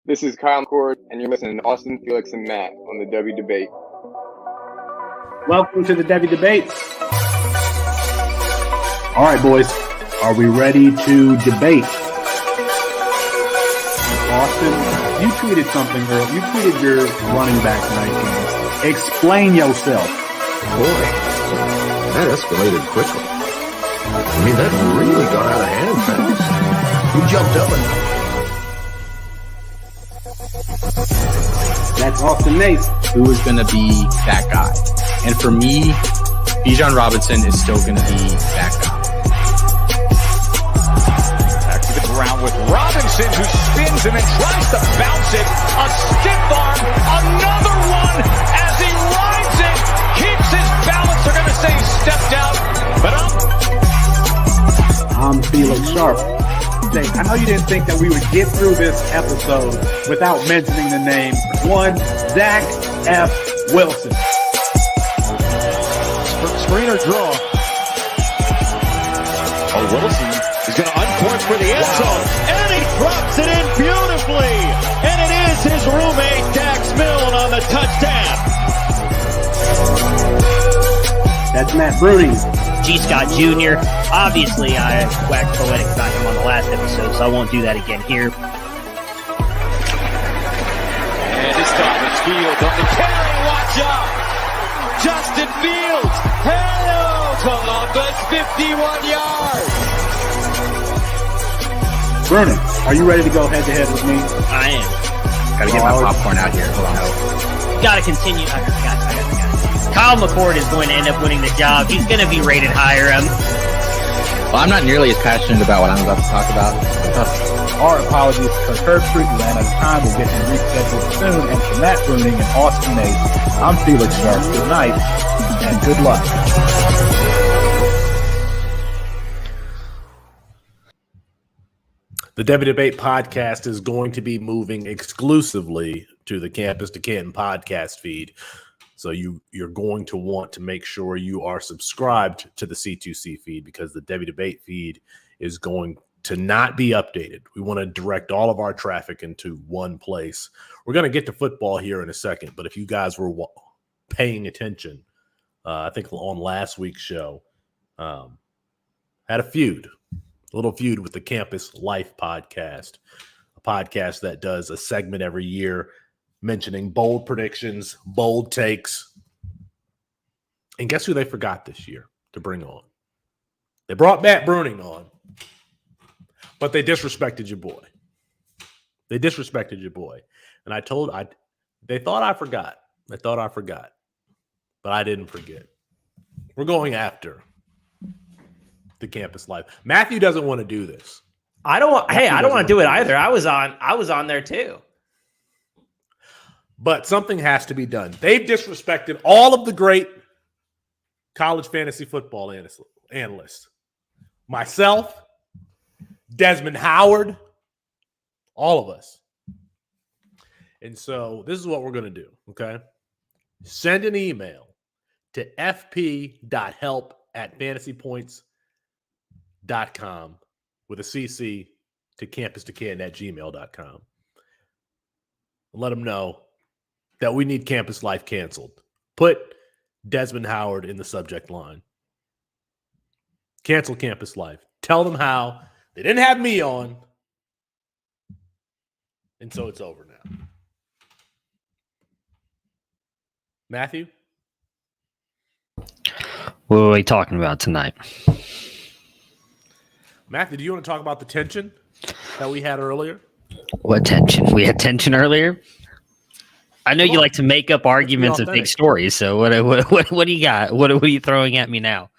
This is Kyle Cory, and you're listening to Austin, Felix, and Matt on the Devy Debate. Welcome to the Devy Debate. All right, boys. Are we ready to debate? Austin, you tweeted something earlier. You tweeted your running back rankings. Explain yourself. Boy, that escalated quickly. I mean, that really got out of hand fast. Who jumped up and... That's Austin Nace. Who is going to be that guy? And for me, Bijan Robinson is still going to be that guy. Back to the ground with Robinson, who spins and then tries to bounce it. A stiff arm, another one as he rides it, keeps his balance. They're going to say he stepped out, but I'm Felix Sharp. I know you didn't think that we would get through this episode without mentioning the name one Zach F. Wilson. Screener draw. Oh, Wilson is going to uncork for the end zone, and he drops it in beautifully. And it is his roommate Dax Milne on the touchdown. That's Matt Bruning. G. Scott Jr. Obviously, I waxed poetic about him on the last episode, so I won't do that again here. And this time it's Fields on the carry. Watch out! Justin Fields, hello, Columbus, 51 yards. Bruning, are you ready to go head-to-head with me? I am. Got to get my popcorn out here. Hold on. Got to continue. I got it. Kyle McCord is going to end up winning the job. He's going to be rated higher. Well, I'm not nearly as passionate about what I'm about to talk about. Our apologies because Herb Street ran out of time. We'll get him rescheduled soon. And for Matt Bruning and Austin Nace, I'm Felix Sharp. Good night and good luck. The Devy Debate podcast is going to be moving exclusively to the Campus to Canton podcast feed. So you're going to want to make sure you are subscribed to the C2C feed because the Devy Debate feed is going to not be updated. We want to direct all of our traffic into one place. We're going to get to football here in a second, but if you guys were paying attention, I think on last week's show, had a little feud with the Campus Life podcast, a podcast that does a segment every year mentioning bold predictions, bold takes. And guess who they forgot this year to bring on? They brought Matt Bruning on, but they disrespected your boy. And they thought I forgot. But I didn't forget. We're going after the Campus Life. Matthew doesn't want to do this. I don't want to do it either. I was on there too. But something has to be done. They've disrespected all of the great college fantasy football analysts. Myself, Desmond Howard, all of us. And so this is what we're going to do, okay? Send an email to fp.help@fantasypoints.com with a CC to campustocan@gmail.com. Let them know that we need Campus Life canceled. Put Desmond Howard in the subject line. Cancel Campus Life. Tell them how they didn't have me on. And so it's over now. Matthew? What are we talking about tonight? Matthew, do you want to talk about the tension that we had earlier? What tension? We had tension earlier? I know you like to make up arguments of big stories, so what do you got? What are you throwing at me now?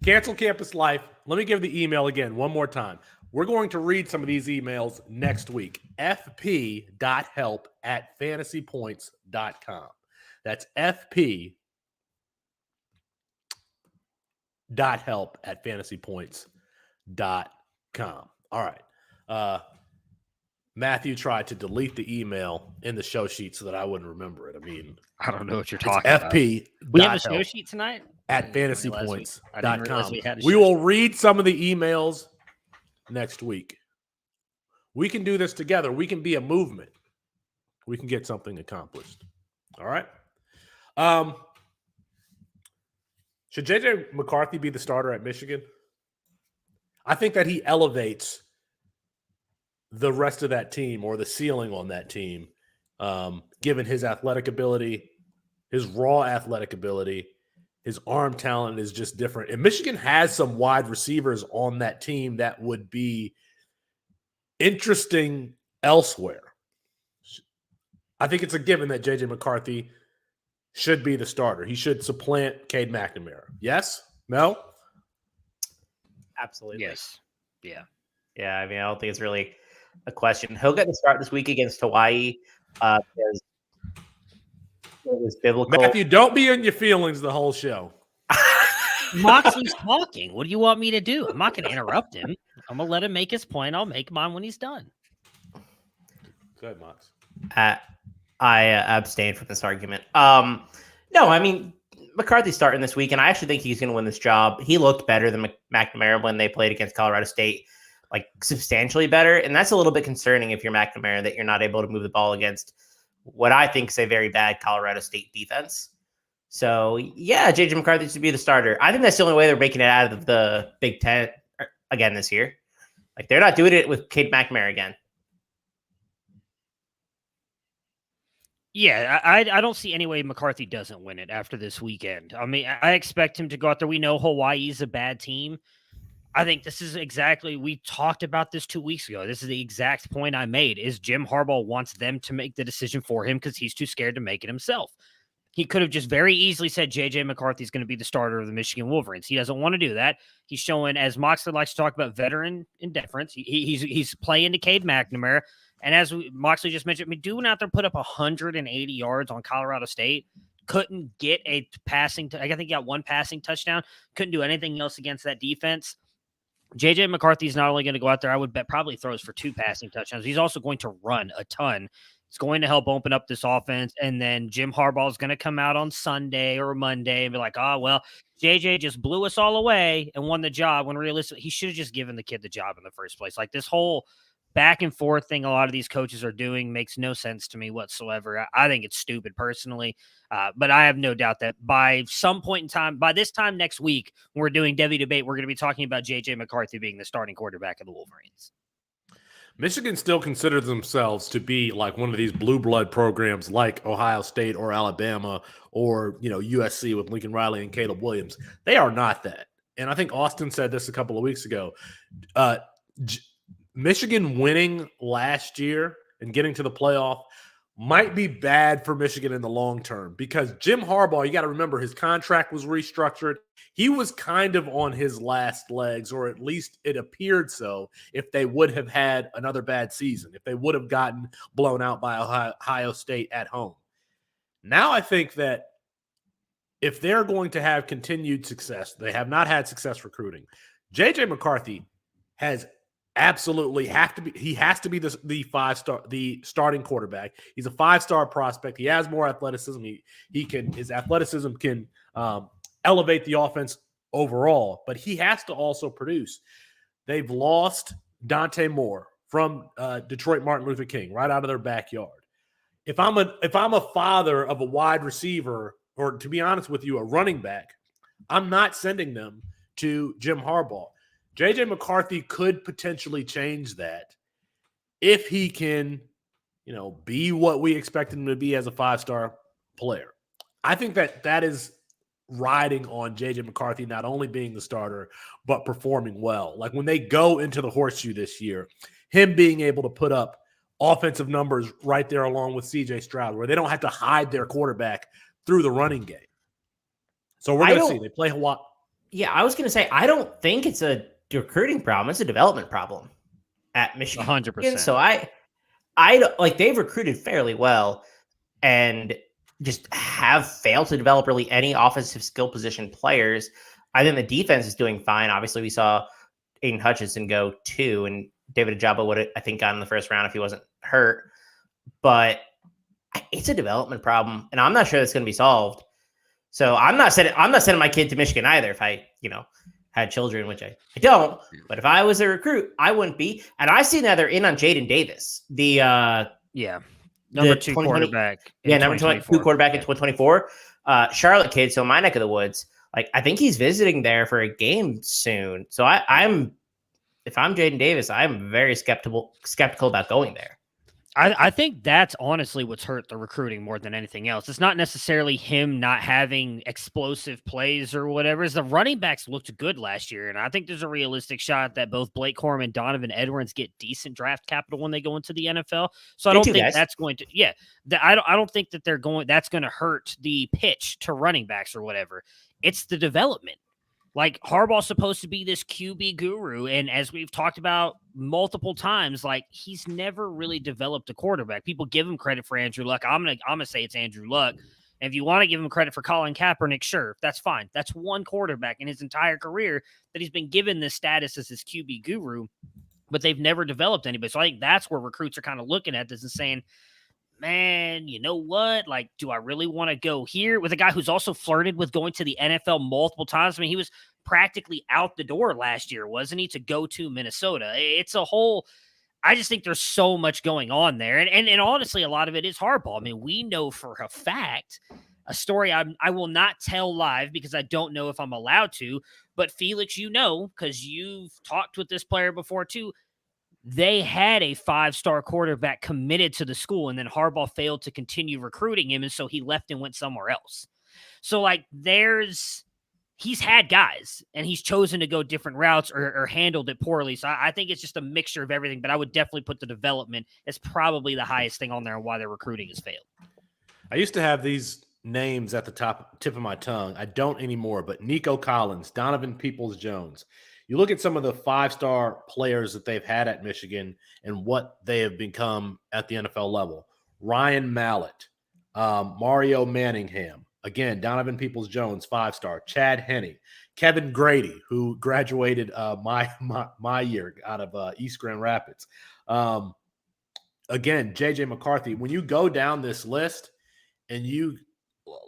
Cancel Campus Life. Let me give the email again one more time. We're going to read some of these emails next week. fp.help@fantasypoints.com. That's fp.help@fantasypoints.com. All right. Matthew tried to delete the email in the show sheet so that I wouldn't remember it. I mean, I don't know what you're talking about. FP. We have a show sheet tonight? At fantasypoints.com. We will read some of the emails next week. We can do this together. We can be a movement. We can get something accomplished. All right. Should JJ McCarthy be the starter at Michigan? I think that he elevates the rest of that team, or the ceiling on that team, given his athletic ability, his raw athletic ability. His arm talent is just different. And Michigan has some wide receivers on that team that would be interesting elsewhere. I think it's a given that JJ McCarthy should be the starter. He should supplant Cade McNamara. Yes? No? Absolutely. Yes. Yeah. Yeah, I mean, I don't think it's really a question. He'll get the start this week against Hawaii because it was biblical. Matthew, don't be in your feelings the whole show. Moxley's talking. What do you want me to do? I'm not going to interrupt him. I'm going to let him make his point. I'll make mine when he's done. Go ahead, Mox. I abstain from this argument. No, I mean, McCarthy's starting this week, and I actually think he's going to win this job. He looked better than McNamara when they played against Colorado State, like substantially better. And that's a little bit concerning if you're McNamara, that you're not able to move the ball against what I think is a very bad Colorado State defense. So, yeah, JJ McCarthy should be the starter. I think that's the only way they're making it out of the Big Ten again this year. Like, they're not doing it with Cade McNamara again. Yeah, I don't see any way McCarthy doesn't win it after this weekend. I mean, I expect him to go out there. We know Hawaii's a bad team. I think this is exactly, we talked about this 2 weeks ago. This is the exact point I made, is Jim Harbaugh wants them to make the decision for him because he's too scared to make it himself. He could have just very easily said JJ McCarthy is going to be the starter of the Michigan Wolverines. He doesn't want to do that. He's showing, as Moxley likes to talk about, veteran indifference. He's playing to Cade McNamara. And as Moxley just mentioned, I mean, Dude out there put up 180 yards on Colorado State. Couldn't get a passing. I think he got one passing touchdown. Couldn't do anything else against that defense. JJ McCarthy is not only going to go out there, I would bet probably throws for 2 passing touchdowns. He's also going to run a ton. It's going to help open up this offense. And then Jim Harbaugh is going to come out on Sunday or Monday and be like, oh, well, JJ just blew us all away and won the job, when realistically, he should have just given the kid the job in the first place. Like, this whole back and forth thing a lot of these coaches are doing makes no sense to me whatsoever. I think it's stupid personally, but I have no doubt that by some point in time, by this time next week, when we're doing Devy debate, we're going to be talking about JJ McCarthy being the starting quarterback of the Wolverines. Michigan still considers themselves to be like one of these blue blood programs like Ohio State or Alabama or, USC with Lincoln Riley and Caleb Williams. They are not that. And I think Austin said this a couple of weeks ago. Michigan winning last year and getting to the playoff might be bad for Michigan in the long term, because Jim Harbaugh, you got to remember, his contract was restructured. He was kind of on his last legs, or at least it appeared so, if they would have had another bad season, if they would have gotten blown out by Ohio State at home. Now I think that if they're going to have continued success, they have not had success recruiting. JJ McCarthy has absolutely has to be the starting quarterback. He's a 5-star prospect. He has more athleticism. His athleticism can elevate the offense overall, but he has to also produce. They've lost Dante Moore from Detroit Martin Luther King right out of their backyard. If I'm a father of a wide receiver, or to be honest with you, a running back, I'm not sending them to Jim Harbaugh. JJ McCarthy could potentially change that if he can, be what we expect him to be as a 5-star player. I think that is riding on JJ McCarthy not only being the starter, but performing well. Like, when they go into the horseshoe this year, him being able to put up offensive numbers right there along with CJ Stroud, where they don't have to hide their quarterback through the running game. So we're going to see. They play Hawaii. Yeah, I was going to say, I don't think it's a recruiting problem. It's a development problem at Michigan. 100%. So I like, they've recruited fairly well and just have failed to develop really any offensive skill position players. I think the defense is doing fine. Obviously, we saw Aiden Hutchinson go 2, and David Ajabo would have, I think, gotten in the first round if he wasn't hurt. But it's a development problem, and I'm not sure that's going to be solved. So I'm not sending my kid to Michigan either if I, had children, which I don't. But if I was a recruit, I wouldn't be. And I see now they're in on Jaden Davis, number 2 quarterback. Number 2 quarterback in 2024. Charlotte kid, so my neck of the woods. Like, I think he's visiting there for a game soon. So if I'm Jaden Davis, I'm very skeptical about going there. I think that's honestly what's hurt the recruiting more than anything else. It's not necessarily him not having explosive plays or whatever. Is the running backs looked good last year, and I think there's a realistic shot that both Blake Corum and Donovan Edwards get decent draft capital when they go into the NFL. So I don't think that's going to. Yeah, I don't think that that's going to hurt the pitch to running backs or whatever. It's the development. Like, Harbaugh's supposed to be this QB guru, and as we've talked about multiple times, like, he's never really developed a quarterback. People give him credit for Andrew Luck. I'm gonna say it's Andrew Luck. And if you want to give him credit for Colin Kaepernick, sure, that's fine. That's one quarterback in his entire career that he's been given this status as his QB guru, but they've never developed anybody. So I think that's where recruits are kind of looking at this and saying, man, you know what? Like, do I really want to go here with a guy who's also flirted with going to the NFL multiple times? I mean, he was practically out the door last year, wasn't he, to go to Minnesota? It's a whole, I just think there's so much going on there. And honestly, a lot of it is Harbaugh. I mean, we know for a fact, a story I will not tell live because I don't know if I'm allowed to, but Felix, you know, because you've talked with this player before too, they had a 5-star quarterback committed to the school, and then Harbaugh failed to continue recruiting him, and so he left and went somewhere else. So, like, he's had guys, and he's chosen to go different routes or handled it poorly. So I think it's just a mixture of everything, but I would definitely put the development as probably the highest thing on there and why their recruiting has failed. I used to have these names at the tip of my tongue. I don't anymore, but Nico Collins, Donovan Peoples-Jones. You look at some of the 5-star players that they've had at Michigan and what they have become at the NFL level. Ryan Mallett, Mario Manningham, again, Donovan Peoples-Jones, 5-star, Chad Henne, Kevin Grady, who graduated my year out of East Grand Rapids. Again, JJ McCarthy. When you go down this list and you,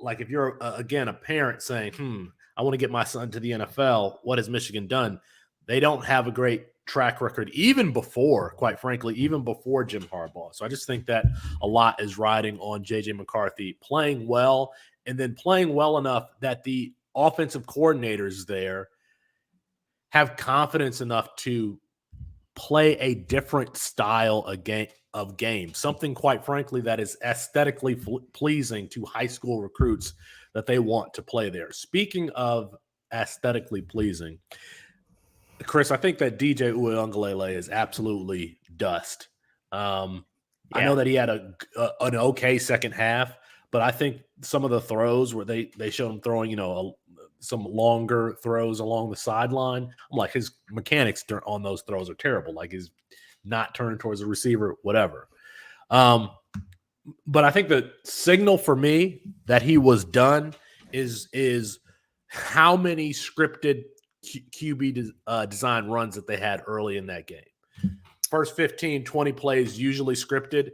like, if you're, again, a parent saying, I want to get my son to the NFL. What has Michigan done? They don't have a great track record, even before, quite frankly, even before Jim Harbaugh. So I just think that a lot is riding on JJ McCarthy playing well, and then playing well enough that the offensive coordinators there have confidence enough to play a different style of game, something, quite frankly, that is aesthetically pleasing to high school recruits that they want to play there. Speaking of aesthetically pleasing, Chris, I think that DJ Uiagalelei is absolutely dust. I know that he had an okay second half, but I think some of the throws where they showed him throwing, some longer throws along the sideline, I'm like, his mechanics on those throws are terrible. Like, he's not turning towards the receiver, whatever. But I think the signal for me that he was done is how many scripted QB design runs that they had early in that game. First 15, 20 plays, usually scripted.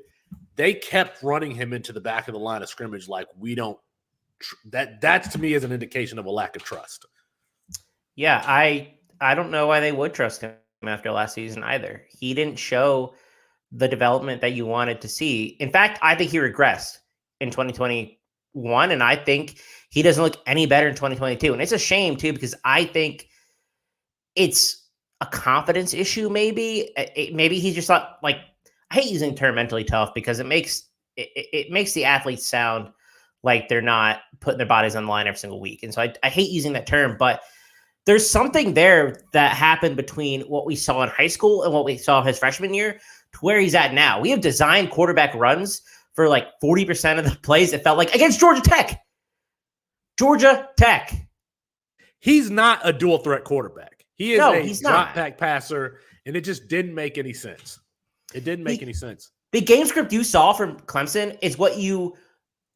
They kept running him into the back of the line of scrimmage like we don't that to me is an indication of a lack of trust. Yeah, I don't know why they would trust him after last season either. He didn't show the development that you wanted to see. In fact, I think he regressed in 2021, and I think he doesn't look any better in 2022. And it's a shame, too, because I think it's a confidence issue, maybe. Maybe he's just not, like, I hate using the term mentally tough because it makes the athletes sound like they're not putting their bodies on the line every single week. And so I hate using that term, but there's something there that happened between what we saw in high school and what we saw his freshman year to where he's at now. We have designed quarterback runs for like 40% of the plays, it felt like, against Georgia Tech. Georgia Tech. He's not a dual threat quarterback. He is drop back passer, and it just didn't make any sense. It didn't make any sense. The game script you saw from Clemson is what you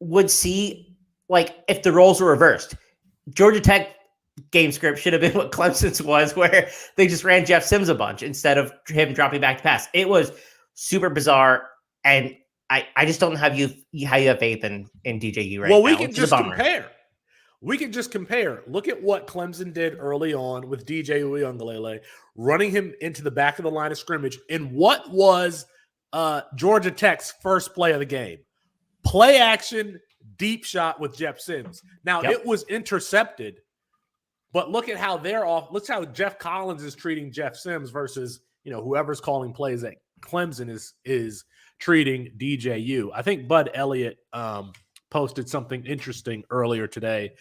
would see, like, if the roles were reversed. Georgia Tech game script should have been what Clemson's was, where they just ran Jeff Sims a bunch instead of him dropping back to pass. It was super bizarre, and I just don't know how you have faith in DJU right now. Well, we can just compare. We can just compare. Look at what Clemson did early on with DJ Uiagalelei, running him into the back of the line of scrimmage in what was Georgia Tech's first play of the game. Play action, deep shot with Jeff Sims. Now, it was intercepted, but look at how they're off. Look how Jeff Collins is treating Jeff Sims versus, whoever's calling plays at Clemson is treating DJU. I think Bud Elliott posted something interesting earlier today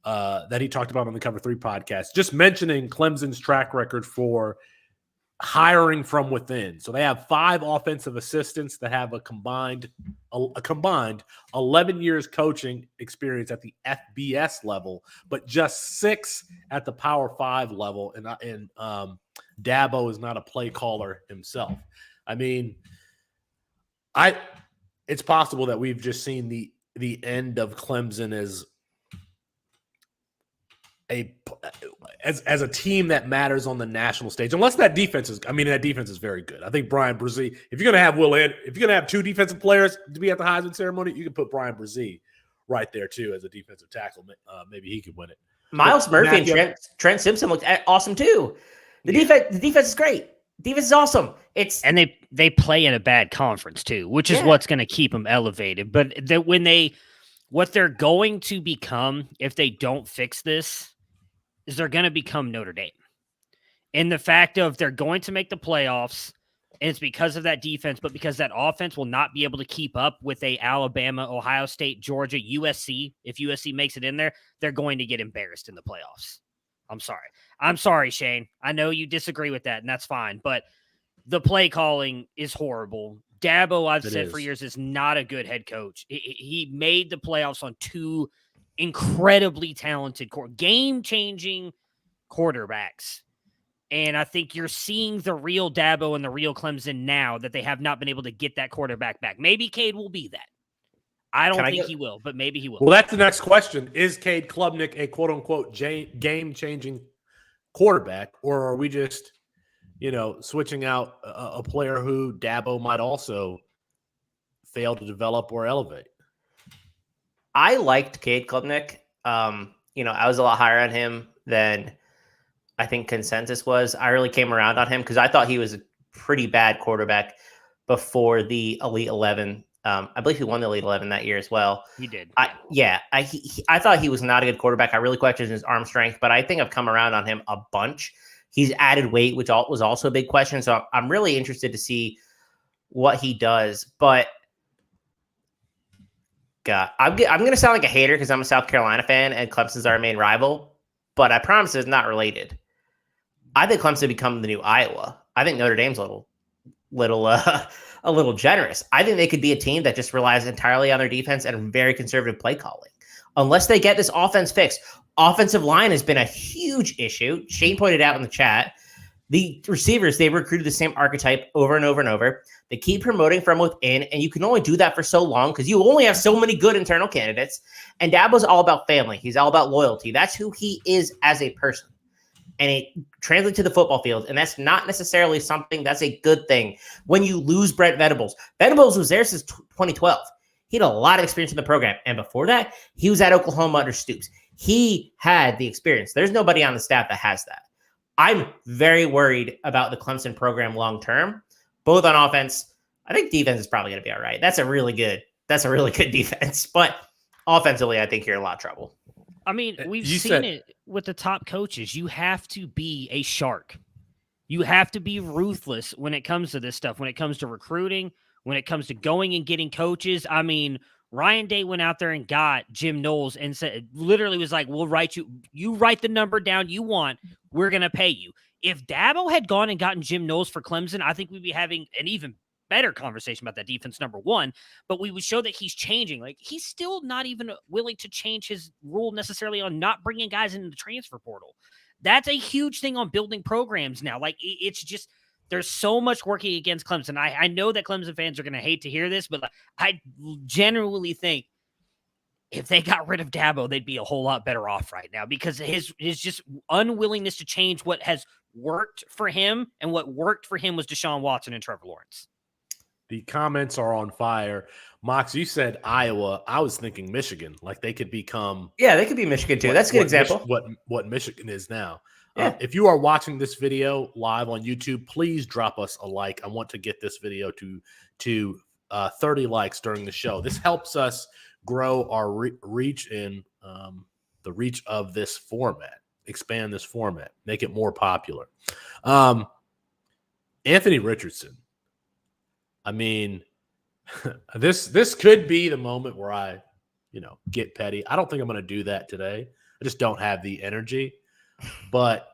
that he talked about on the Cover 3 podcast, just mentioning Clemson's track record for hiring from within. So they have 5 offensive assistants that have a combined 11 years coaching experience at the FBS level, but just 6 at the Power 5 level. And Dabo is not a play caller himself. I mean, it's possible that we've just seen the end of Clemson as a team that matters on the national stage, unless that defense is very good. I think Brian Brzee, if you're going to have 2 defensive players to be at the Heisman ceremony, you can put Brian Brzee right there too as a defensive tackle. Maybe he could win it. Miles Murphy and Trent Simpson looked awesome too. The defense is great. Defense is awesome. And they play in a bad conference too, which is what's going to keep them elevated. But what they're going to become if they don't fix this is they're going to become Notre Dame. And the fact of they're going to make the playoffs, and it's because of that defense, but because that offense will not be able to keep up with a Alabama, Ohio State, Georgia, USC. If USC makes it in there, they're going to get embarrassed in the playoffs. I'm sorry, Shane. I know you disagree with that, and that's fine. But the play calling is horrible. Dabo, I've said for years, is not a good head coach. He made the playoffs on 2 incredibly talented, game-changing quarterbacks. And I think you're seeing the real Dabo and the real Clemson now that they have not been able to get that quarterback back. Maybe Cade will be that. I don't think he will, but maybe he will. Well, that's the next question. Is Cade Klubnik a quote-unquote game-changing quarterback, or are we just, switching out a player who Dabo might also fail to develop or elevate? I liked Cade Klubnik. I was a lot higher on him than I think consensus was. I really came around on him because I thought he was a pretty bad quarterback before the Elite 11. I believe he won the Elite 11 that year as well. He did. I thought he was not a good quarterback. I really questioned his arm strength, but I think I've come around on him a bunch. He's added weight, which was also a big question. So I'm really interested to see what he does. But God, I'm going to sound like a hater because I'm a South Carolina fan and Clemson's our main rival. But I promise it's not related. I think Clemson become the new Iowa. I think Notre Dame's a little generous. I think they could be a team that just relies entirely on their defense and very conservative play calling. Unless they get this offense fixed. Offensive line has been a huge issue. Shane pointed out in the chat. The receivers, they've recruited the same archetype over and over and over. They keep promoting from within, and you can only do that for so long because you only have so many good internal candidates. And Dabo's all about family. He's all about loyalty. That's who he is as a person. And it translates to the football field, and that's not necessarily something that's a good thing. When you lose Brent Venables was there since 2012. He had a lot of experience in the program. And before that, he was at Oklahoma under Stoops. He had the experience. There's nobody on the staff that has that. I'm very worried about the Clemson program long-term, both on offense. I think defense is probably going to be all right. That's a really good defense. But offensively, I think you're in a lot of trouble. I mean, we've seen it with the top coaches. You have to be a shark. You have to be ruthless when it comes to this stuff, when it comes to recruiting, when it comes to going and getting coaches. I mean, Ryan Day went out there and got Jim Knowles and said, literally was like, we'll write you write the number down you want. We're going to pay you. If Dabo had gone and gotten Jim Knowles for Clemson, I think we'd be having an even better conversation about that defense, number one, but we would show that he's changing. Like, he's still not even willing to change his rule necessarily on not bringing guys into the transfer portal. That's a huge thing on building programs now. Like, it's just, there's so much working against Clemson. I know that Clemson fans are going to hate to hear this, but I genuinely think if they got rid of Dabo, they'd be a whole lot better off right now because his just unwillingness to change what has worked for him, and what worked for him was Deshaun Watson and Trevor Lawrence. The comments are on fire. Mox, you said Iowa. I was thinking Michigan. Like they could become. Yeah, they could be Michigan too. That's a good example. What Michigan is now. Yeah. If you are watching this video live on YouTube, please drop us a like. I want to get this video to 30 likes during the show. This helps us grow our reach in the reach of this format, expand this format, make it more popular. Anthony Richardson. I mean, this could be the moment where I, get petty. I don't think I'm going to do that today. I just don't have the energy. But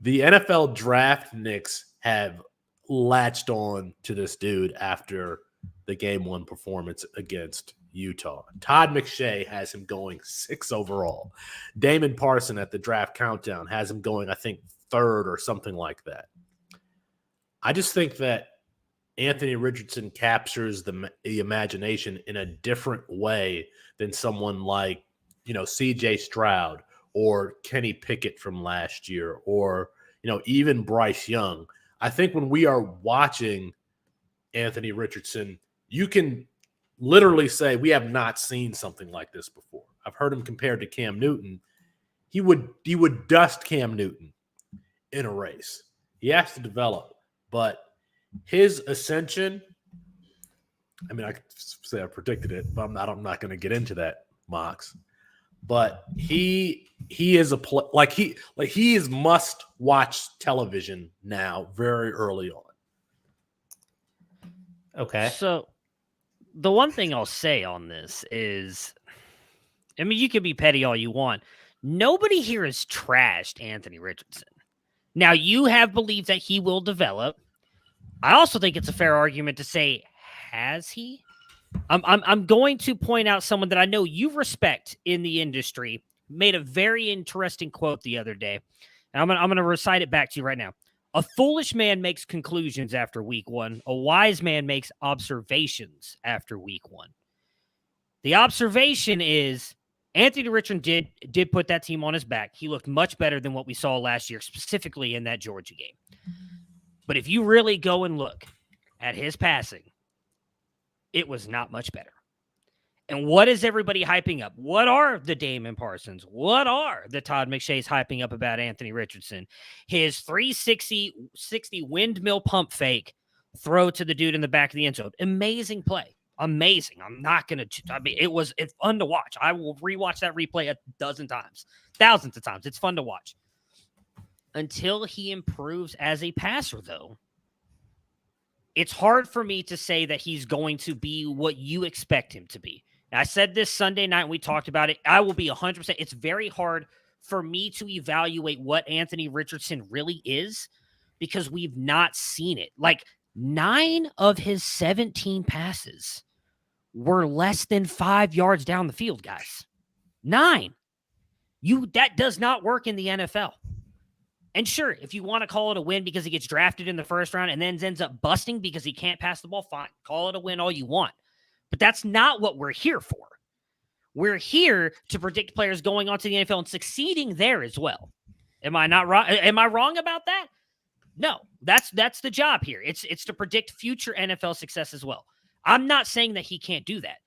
the NFL draft Knicks have latched on to this dude after the game 1 performance against Utah. Todd McShay has him going 6 overall. Damon Parson at the draft countdown has him going, I think, 3rd or something like that. I just think that Anthony Richardson captures the imagination in a different way than someone like, C.J. Stroud or Kenny Pickett from last year or, even Bryce Young. I think when we are watching Anthony Richardson, you can literally say we have not seen something like this before. I've heard him compared to Cam Newton. He would dust Cam Newton in a race. He has to develop, but his ascension, I mean, I could say I predicted it, but I'm not going to get into that, Mox. But he is he is must watch television now very early on. Okay. So the one thing I'll say on this is, I mean, you can be petty all you want. Nobody here has trashed Anthony Richardson. Now, you have believed that he will develop. I also think it's a fair argument to say, has he? I'm going to point out someone that I know you respect in the industry made a very interesting quote the other day. And I'm going to recite it back to you right now. A foolish man makes conclusions after week 1. A wise man makes observations after week 1. The observation is Anthony Richardson did put that team on his back. He looked much better than what we saw last year, specifically in that Georgia game. But if you really go and look at his passing, it was not much better. And what is everybody hyping up? What are the Damon Parsons? What are the Todd McShays hyping up about Anthony Richardson? His 360 windmill pump fake throw to the dude in the back of the end zone. Amazing play. Amazing. I'm not going to, it's fun to watch. I will rewatch that replay a dozen times, thousands of times. It's fun to watch. Until he improves as a passer, though, it's hard for me to say that he's going to be what you expect him to be. Now, I said this Sunday night, and we talked about it. I will be 100%. It's very hard for me to evaluate what Anthony Richardson really is because we've not seen it. Like 9 of his 17 passes were less than 5 yards down the field, guys. 9. That does not work in the NFL. And sure, if you want to call it a win because he gets drafted in the first round and then ends up busting because he can't pass the ball, fine. Call it a win all you want. But that's not what we're here for. We're here to predict players going on to the NFL and succeeding there as well. Am I not wrong? Am I wrong about that? No, that's the job here. It's to predict future NFL success as well. I'm not saying that he can't do that.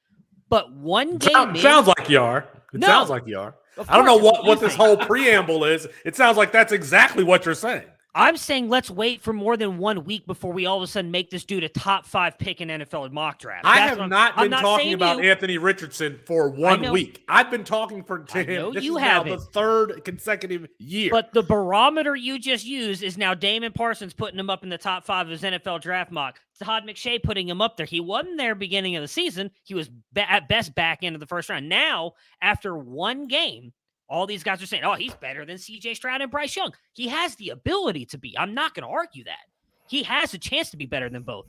But one game sounds like you are. Sounds like you are. I don't know what this whole preamble is. It sounds like that's exactly what you're saying. I'm saying let's wait for more than 1 week before we all of a sudden make this dude a top 5 pick in NFL mock draft. I have not been talking about Anthony Richardson for 1 week. I've been talking to him. This is now the 3rd consecutive year. But the barometer you just used is now Damon Parsons putting him up in the top 5 of his NFL draft mock. Todd McShay putting him up there. He wasn't there beginning of the season. He was at best back into the first round. Now, after 1 game, all these guys are saying, oh, he's better than C.J. Stroud and Bryce Young. He has the ability to be. I'm not going to argue that. He has a chance to be better than both.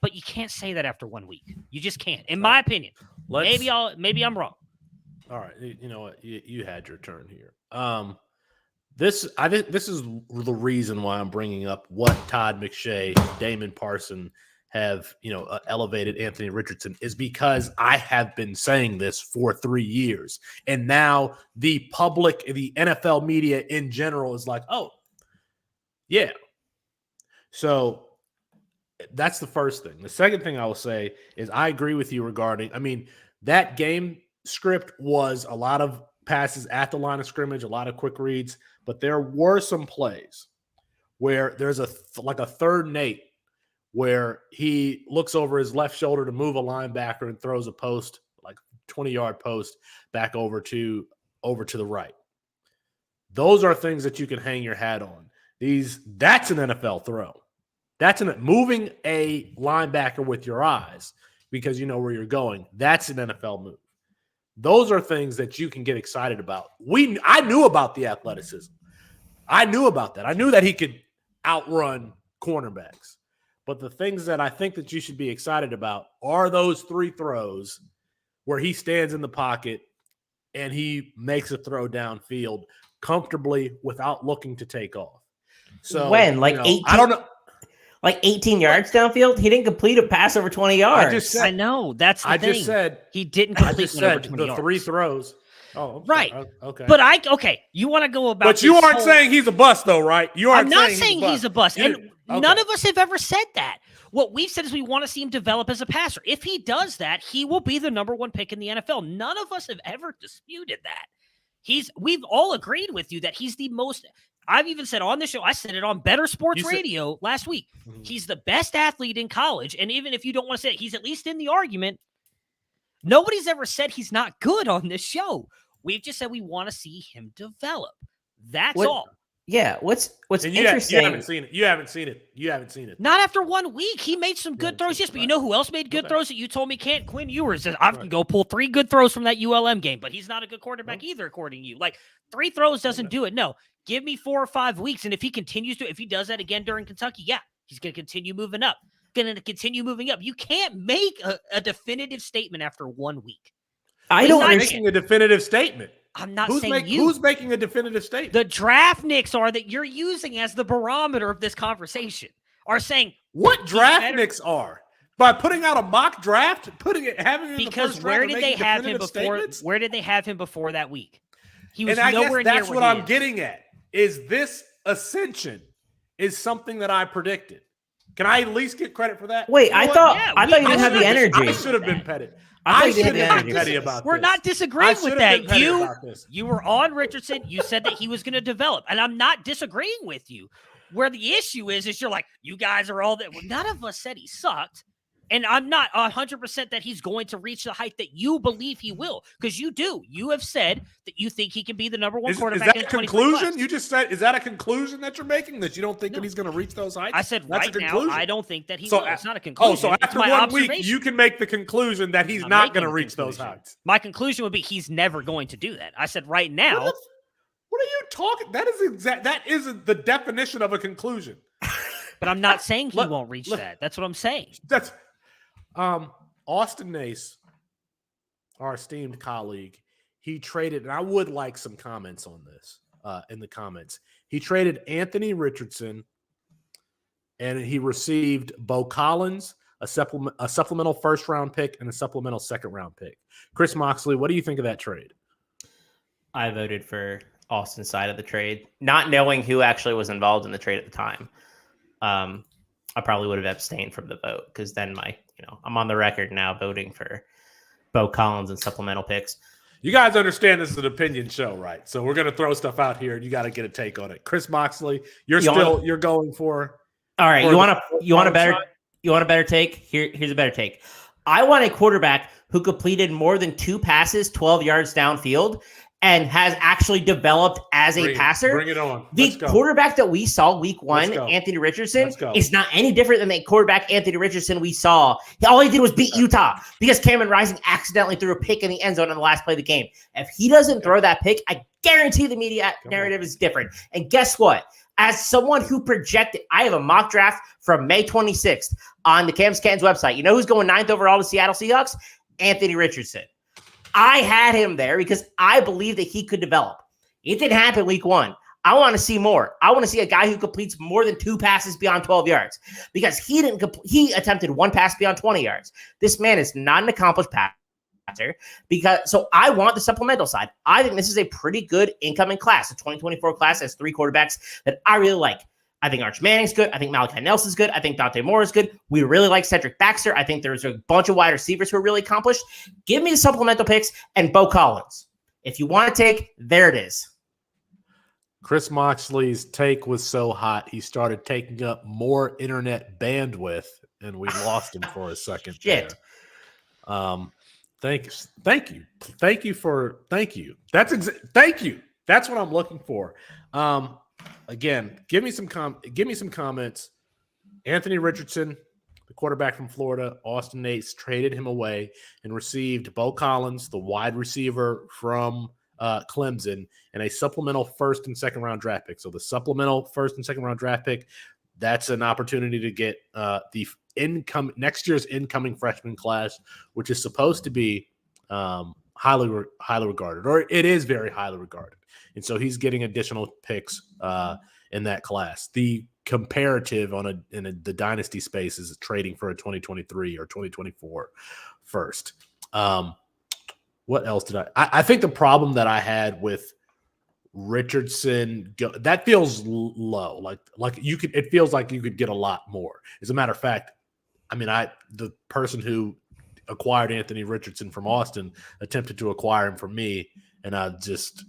But you can't say that after 1 week. You just can't, in my opinion. Maybe I'm wrong. All right. You know what? You had your turn here. I think this is the reason why I'm bringing up what Todd McShay, Damon Parson have, elevated Anthony Richardson is because I have been saying this for 3 years. And now the public, the NFL media in general is like, oh, yeah. So That's the first thing. The second thing I will say is I agree with you regarding, that game script was a lot of passes at the line of scrimmage, a lot of quick reads, but there were some plays where there's a third and 8 where he looks over his left shoulder to move a linebacker and throws a post, like 20-yard post, back over to the right. Those are things that you can hang your hat on. That's an NFL throw. That's moving a linebacker with your eyes because you know where you're going. That's an NFL move. Those are things that you can get excited about. I knew about the athleticism. I knew about that. I knew that he could outrun cornerbacks. But the things that I think that you should be excited about are those 3 throws where he stands in the pocket and he makes a throw downfield comfortably without looking to take off. So when? Like 18? I don't know. Like 18 yards downfield? He didn't complete a pass over 20 yards. I know. That's the thing. I just said he didn't complete one over 20 the yards. 3 throws. Oh, right. Okay. But you want to go about But you aren't saying he's a bust, though, right? I'm not saying he's a bust. And none of us have ever said that. What we've said is we want to see him develop as a passer. If he does that, he will be the number 1 pick in the NFL. None of us have ever disputed that. We've all agreed with you that he's the most. I've even said on the show, I said it on Better Sports Radio last week. Mm-hmm. He's the best athlete in college. And even if you don't want to say it, he's at least in the argument. Nobody's ever said he's not good on this show. We've just said we want to see him develop. That's all. Yeah. What's interesting? You haven't seen it. You haven't seen it. Not after 1 week. He made some good throws. Yes, but you know who else made good throws that you told me can't? Quinn Ewers says, I can go pull 3 good throws from that ULM game, but he's not a good quarterback either, according to you. Like 3 throws doesn't do it. No. Give me 4 or 5 weeks. And if he does that again during Kentucky, yeah, he's going to continue moving up. You can't make a definitive statement after 1 week. I'm making a definitive statement. I'm not saying you. Who's making a definitive statement? The draft nicks are that you're using as the barometer of this conversation are saying what draft nicks are by putting out a mock draft, having it because where did they have him before? Statements? Where did they have him before that week? He was and nowhere near. That's what I'm getting at. Is this ascension is something that I predicted? Can I at least get credit for that? Wait, I thought you didn't have the energy. I should have been petted. I should have been petty about this. We're not disagreeing with that. You were on Richardson. You said that he was going to develop, and I'm not disagreeing with you. Where the issue is you're like, you guys are all that. Well, none of us said he sucked. And I'm not 100% that he's going to reach the height that you believe he will, because you do. You have said that you think he can be the number 1 quarterback. Is that a conclusion? You just said, is that a conclusion that you're making, that you don't think that he's going to reach those heights? I said now, I don't think that he will. It's not a conclusion. So after 1 week, you can make the conclusion that he's not going to reach those heights. My conclusion would be he's never going to do that. I said right now. What are you talking? That isn't the definition of a conclusion. But I'm not saying he won't reach that. That's what I'm saying. Austin Nace, our esteemed colleague, he traded, and I would like some comments on this in the comments. He traded Anthony Richardson, and he received Bo Collins, a supplemental first-round pick, and a supplemental second-round pick. Chris Moxley, what do you think of that trade? I voted for Austin's side of the trade, not knowing who actually was involved in the trade at the time. I probably would have abstained from the vote because then I'm on the record now voting for Bo Collins and supplemental picks. You guys understand this is an opinion show, right? So we're going to throw stuff out here and you got to get a take on it. Chris Moxley, you're going for. All right. You want a better take? Here's a better take. I want a quarterback who completed more than 2 passes, 12 yards downfield, and has actually developed as a passer. Bring it on. The quarterback that we saw week 1, Anthony Richardson, is not any different than the quarterback Anthony Richardson we saw. All he did was beat Utah because Cameron Rising accidentally threw a pick in the end zone on the last play of the game. If he doesn't throw that pick, I guarantee the media narrative is different. And guess what? As someone who projected, I have a mock draft from May 26th on the Cam Scans website. You know who's going 9th overall to Seattle Seahawks? Anthony Richardson. I had him there because I believe that he could develop. It didn't happen week 1. I want to see more. I want to see a guy who completes more than 2 passes beyond 12 yards because he attempted 1 pass beyond 20 yards. This man is not an accomplished passer so I want the supplemental side. I think this is a pretty good incoming class. The 2024 class has 3 quarterbacks that I really like. I think Arch Manning's good. I think Malachi Nelson's good. I think Dante Moore is good. We really like Cedric Baxter. I think there's a bunch of wide receivers who are really accomplished. Give me the supplemental picks and Bo Collins. If you want to take, there it is. Chris Moxley's take was so hot, he started taking up more internet bandwidth, and we lost him for a second. Shit. There. Thank you. Thank you. Thank you. That's what I'm looking for. Again, give me some comments. Anthony Richardson, the quarterback from Florida, Austin Nates traded him away and received Bo Collins, the wide receiver from Clemson, and a supplemental first and second round draft pick. So the supplemental first and second round draft pick, that's an opportunity to get the next year's incoming freshman class, which is supposed to be highly regarded, or it is very highly regarded. And so he's getting additional picks in that class. The comparative in the dynasty space is trading for a 2023 or 2024 first. What else did I think the problem that I had with Richardson, that feels low. Like you could, it feels like you could get a lot more. As a matter of fact, I mean, the person who acquired Anthony Richardson from Austin attempted to acquire him from me, and I just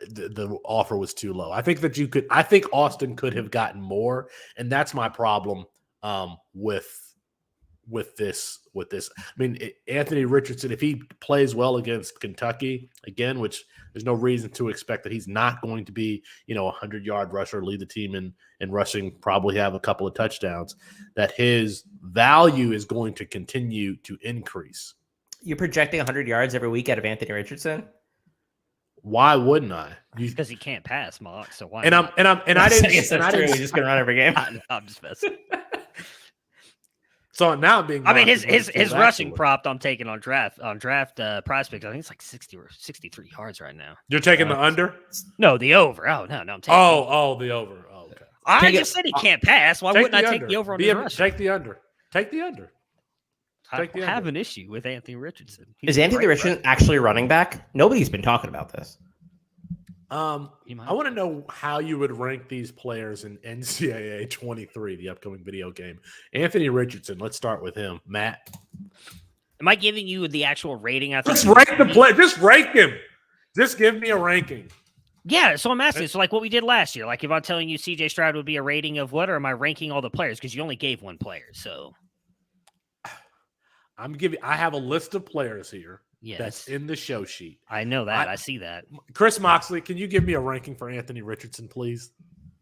the offer was too low. I think Austin could have gotten more, and that's my problem with this. I mean, Anthony Richardson, if he plays well against Kentucky again, which there's no reason to expect that he's not going to be, a 100-yard rusher, lead the team in rushing, probably have a couple of touchdowns, that his value is going to continue to increase. You're projecting 100 yards every week out of Anthony Richardson? Why wouldn't I? Because he can't pass, Mark. So why? I didn't. He's just gonna run every game. I'm just messing. So now I'm being. I mean, his rushing prop I'm taking on draft prospects. I think it's like 60 or 63 yards right now. You're taking the under? No, the over. Oh no, I'm taking. The over. Oh, okay. I just said he can't pass. Why wouldn't I take the over on the rush? Take the under. Take the under. I have an issue with Anthony Richardson. Is Anthony Richardson actually running back? Nobody's been talking about this. I want to know how you would rank these players in NCAA 23, the upcoming video game. Anthony Richardson, let's start with him. Matt. Am I giving you the actual rating? Just rank the play. Just rank him. Just give me a ranking. Yeah, so I'm asking. So like what we did last year. Like if I'm telling you CJ Stroud would be a rating of what, or am I ranking all the players? Because you only gave one player, so. I have a list of players here. Yes. That's in the show sheet. I know that. I see that. Chris Moxley, can you give me a ranking for Anthony Richardson, please?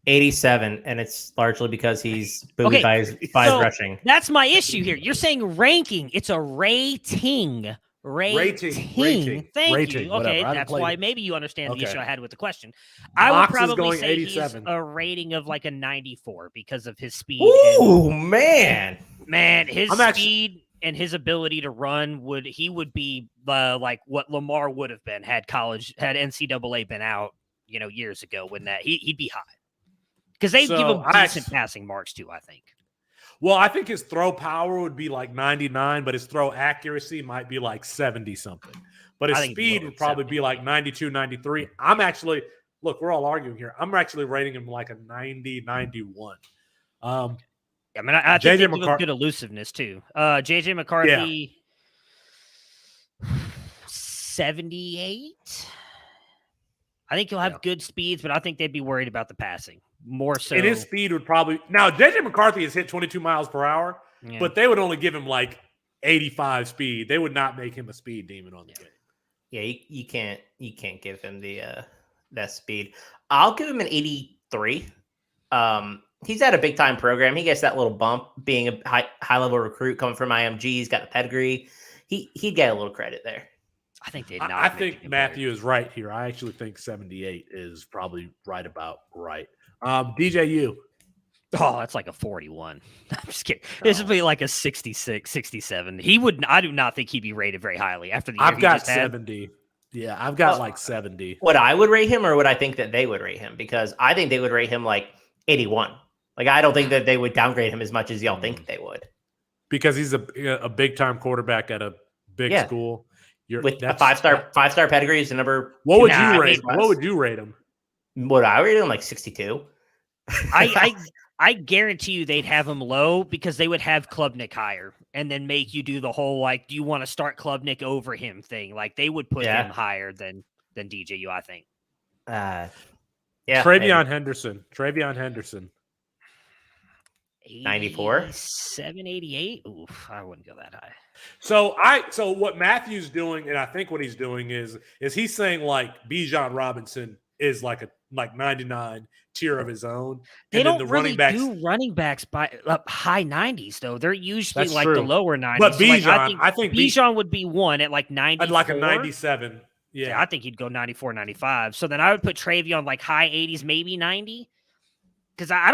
87, and it's largely because he's booed by his rushing. That's my issue here. You're saying ranking. It's a rating. Rating. Thank you. Okay, that's why maybe you understand the issue I had with the question. I would probably say 87. He's a rating of like a 94 because of his speed. Ooh, man, his speed. And his ability to run would be like what Lamar would have been had NCAA been out, years ago when he'd be high because they give him decent passing marks too. I think. Well, I think his throw power would be like 99, but his throw accuracy might be like 70 something. But his speed would probably be like 92, 93. We're all arguing here. I'm actually rating him like a 90, 91. I mean, I think they give him good elusiveness, too. JJ McCarthy, 78. I think he'll have good speeds, but I think they'd be worried about the passing more so. And his speed would probably – now, JJ McCarthy has hit 22 miles per hour, but they would only give him like 85 speed. They would not make him a speed demon on the game. Yeah, you can't give him that speed. I'll give him an 83. He's at a big time program. He gets that little bump being a high level recruit coming from IMG. He's got the pedigree. He'd get a little credit there. I think I think Matthew is right here. I actually think 78 is probably right about right. DJU. Oh, that's like a 41. I'm just kidding. This would be like a 66, 67. I do not think he'd be rated very highly after the year I've got 70. Yeah, I've got like 70. Would I would rate him, or would I think that they would rate him? Because I think they would rate him like 81. Like, I don't think that they would downgrade him as much as y'all think they would. Because he's a big-time quarterback at a big school. With a five-star pedigree is the number. What would you rate him? Would I rate him like 62? I guarantee you they'd have him low because they would have Klubnik higher and then make you do the whole, like, do you want to start Klubnik over him thing? Like, they would put him higher than DJU, I think. Travion Henderson. 94? 788? Oof, I wouldn't go that high. So what Matthew's doing, and I think what he's doing is he's saying like Bijan Robinson is like 99 tier of his own. They don't really do running backs by high 90s though. They're usually like the lower 90s. But Bijan, so I think Bijan would be one at like 90. I'd like a 97. Yeah, I think he'd go 94, 95. So then I would put Travion like high 80s, maybe 90. Because I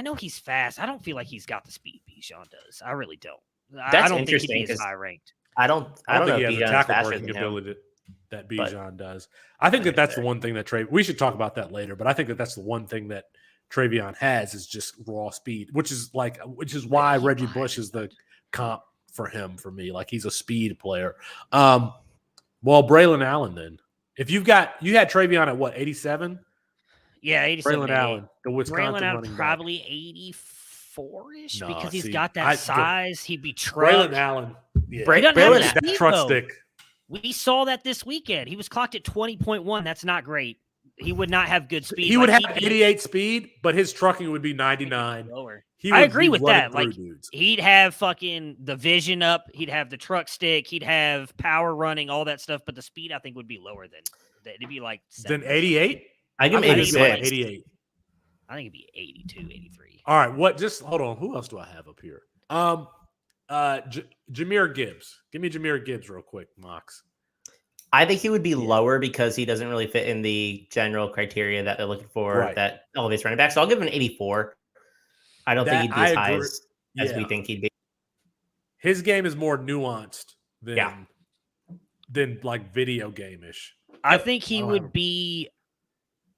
know he's fast. I don't feel like he's got the speed Bijan does. I really don't. I don't think he'd be as high ranked. I don't think know he has if the Bijan's tackle faster breaking than him. ability that Bijan does. I think that's the one thing that we should talk about that later, but I think that's the one thing that Travion has is just raw speed, which is why Reggie Bush is the comp for him for me. Like he's a speed player. Well, Braylon Allen then. If you had Travion at what, 87? Yeah, 87. Braylon Allen, the Wisconsin running back. Probably 84-ish because he's got that size. He'd be truck. Braylon Allen. Yeah. Braylon that truck stick. We saw that this weekend. He was clocked at 20.1. That's not great. He would not have good speed. He would have 88 speed, but his trucking would be 99. Lower. I agree with that. Like he'd have fucking the vision up. He'd have the truck stick. He'd have power running, all that stuff. But the speed, I think, would be lower than it'd be like 70. Than 88. I give him 86. 88. I think it'd be 82, 83. All right. Just hold on. Who else do I have up here? Jamir Gibbs. Give me Jamir Gibbs real quick, Mox. I think he would be lower because he doesn't really fit in the general criteria that they're looking for that elevates running back. So I'll give him an 84. I don't think he'd be as high as we think he'd be. His game is more nuanced than like video game-ish. I think he would be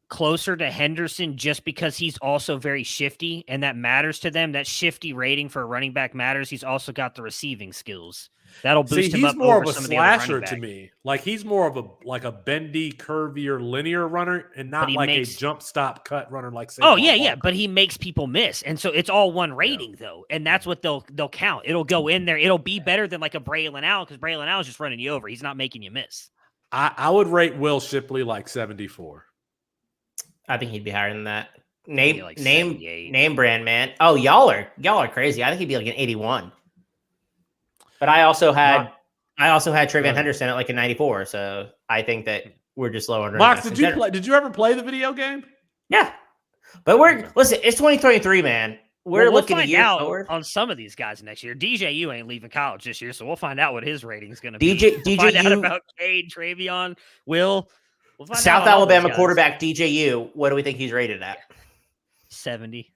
closer to Henderson just because he's also very shifty, and that matters to them. That shifty rating for a running back matters. He's also got the receiving skills. That'll boost him up. He's more over of a some slasher of the to me. Like he's more of a bendy, curvier, linear runner, and not like a jump, stop, cut runner like. But he makes people miss, and so it's all one rating though, and that's what they'll count. It'll go in there. It'll be better than like a Braylon Allen because Braylon Allen's just running you over. He's not making you miss. I would rate Will Shipley like 74. I think he'd be higher than that. Name brand, man. Oh, y'all are crazy. I think he'd be like an 81. But I also had Travion Henderson at like a 94. So I think that we're just low on. Mox, did you ever play the video game? Yeah, but listen. It's 2023, man. We'll looking find a year out forward on some of these guys next year. DJU ain't leaving college this year, so we'll find out what his rating is going to be. We'll find out about Cade, Travion, Will. South Alabama quarterback DJU. What do we think he's rated at? 70.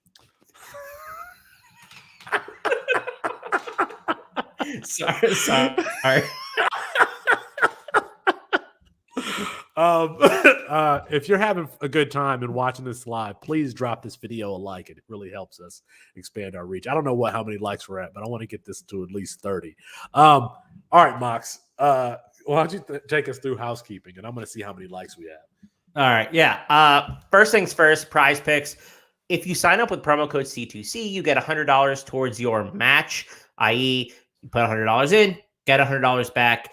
Sorry. If you're having a good time and watching this live, please drop this video a like. It really helps us expand our reach. I don't know how many likes we're at, but I want to get this to at least 30. All right, Mox. Why don't you take us through housekeeping, and I'm going to see how many likes we have. All right, yeah. First things first, Prize Picks. If you sign up with promo code C2C, you get $100 towards your match, i.e., you put $100 in, get $100 back.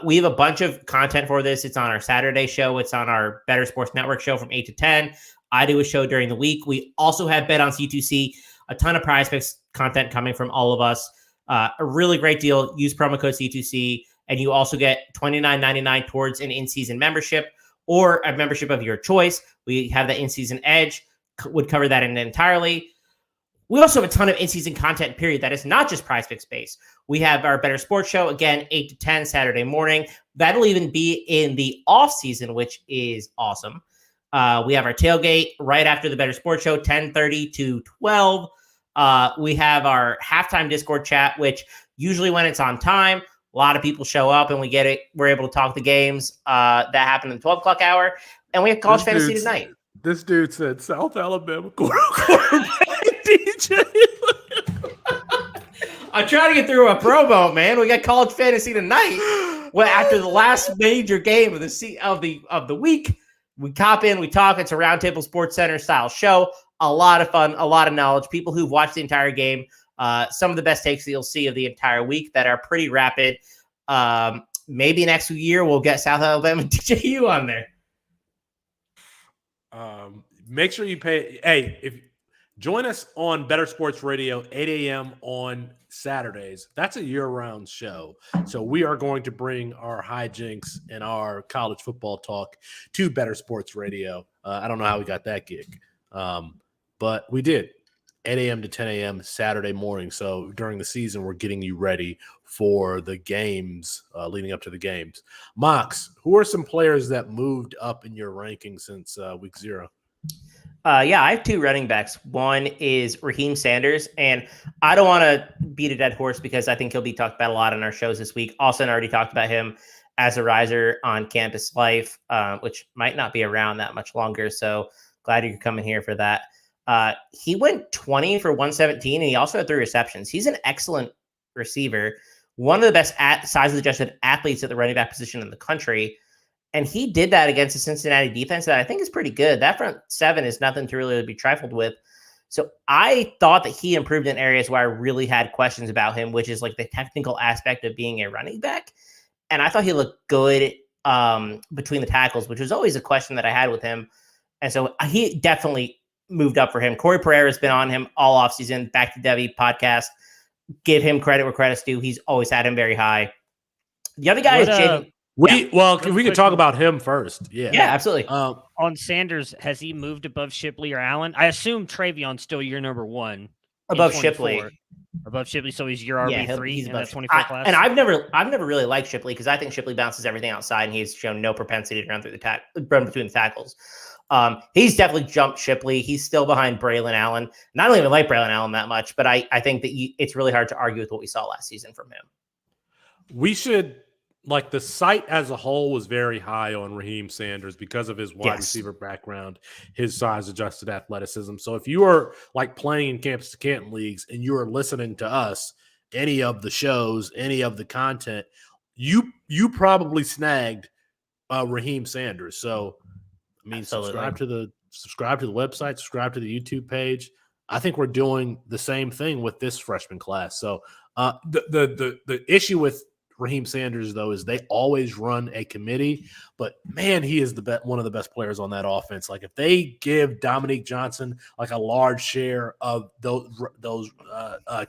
We have a bunch of content for this. It's on our Saturday show. It's on our Better Sports Network show from 8 to 10. I do a show during the week. We also have Bet on C2C, a ton of Prize Picks content coming from all of us. A really great deal. Use promo code C2C, and you also get $29.99 towards an in-season membership or a membership of your choice. We have the in-season edge, would cover that entirely. We also have a ton of in-season content, period, that is not just Prize Picks based. We have our Better Sports Show, again, 8 to 10 Saturday morning. That'll even be in the off-season, which is awesome. We have our tailgate right after the Better Sports Show, 10:30 to 12. We have our halftime Discord chat, which usually when it's on time, a lot of people show up and we get it. We're able to talk the games that happen in the 12 o'clock hour. And we have college fantasy tonight. This dude said South Alabama quarterback DJ. I'm trying to get through a promo, man. We got college fantasy tonight. Well, after the last major game of the week, we cop in, we talk. It's a Roundtable Sports Center style show. a lot of fun, a lot of knowledge, people who've watched the entire game, some of the best takes that you'll see of the entire week that are pretty rapid. Maybe next year we'll get South Alabama DJU on there. Make sure you pay. Hey, join us on Better Sports Radio, 8 a.m. on Saturdays. That's a year-round show. So we are going to bring our hijinks and our college football talk to Better Sports Radio. I don't know how we got that gig, but we did. 8 a.m. to 10 a.m. Saturday morning. So during the season, we're getting you ready for the games, leading up to the games. Mox, who are some players that moved up in your ranking since week 0? Yeah, I have 2 running backs. One is Raheem Sanders, and I don't want to beat a dead horse because I think he'll be talked about a lot on our shows this week. Austin already talked about him as a riser on Campus Life, which might not be around that much longer. So glad you're coming here for that. He went 20 for 117, and he also had 3 receptions. He's an excellent receiver, one of the best size-adjusted athletes at the running back position in the country. And he did that against the Cincinnati defense that I think is pretty good. That front 7 is nothing to really be trifled with. So I thought that he improved in areas where I really had questions about him, which is like the technical aspect of being a running back. And I thought he looked good between the tackles, which was always a question that I had with him. And so he definitely moved up for him. Corey Prater has been on him all offseason. Back to Devy podcast. Give him credit where credit's due. He's always had him very high. The other guy is Jaden. We can talk about him first. Yeah, absolutely. On Sanders, has he moved above Shipley or Allen? I assume Travion's still your number 1. Above Shipley. Above Shipley, so he's your RB3 he's in above that 24 class. And I've never really liked Shipley because I think Shipley bounces everything outside, and he's shown no propensity to run between the tackles. He's definitely jumped Shipley. He's still behind Braylon Allen. And I don't even like Braylon Allen that much, but I think that it's really hard to argue with what we saw last season from him. We should, like, the site as a whole was very high on Raheem Sanders because of his wide receiver background, his size-adjusted athleticism. So if you are, like, playing in Campus to Canton leagues and you are listening to us, any of the shows, any of the content, you probably snagged Raheem Sanders. So, I mean, subscribe to the website, subscribe to the YouTube page. I think we're doing the same thing with this freshman class. So the issue with Raheem Sanders, though, is they always run a committee, but man, he is one of the best players on that offense. Like, if they give Dominique Johnson like a large share of those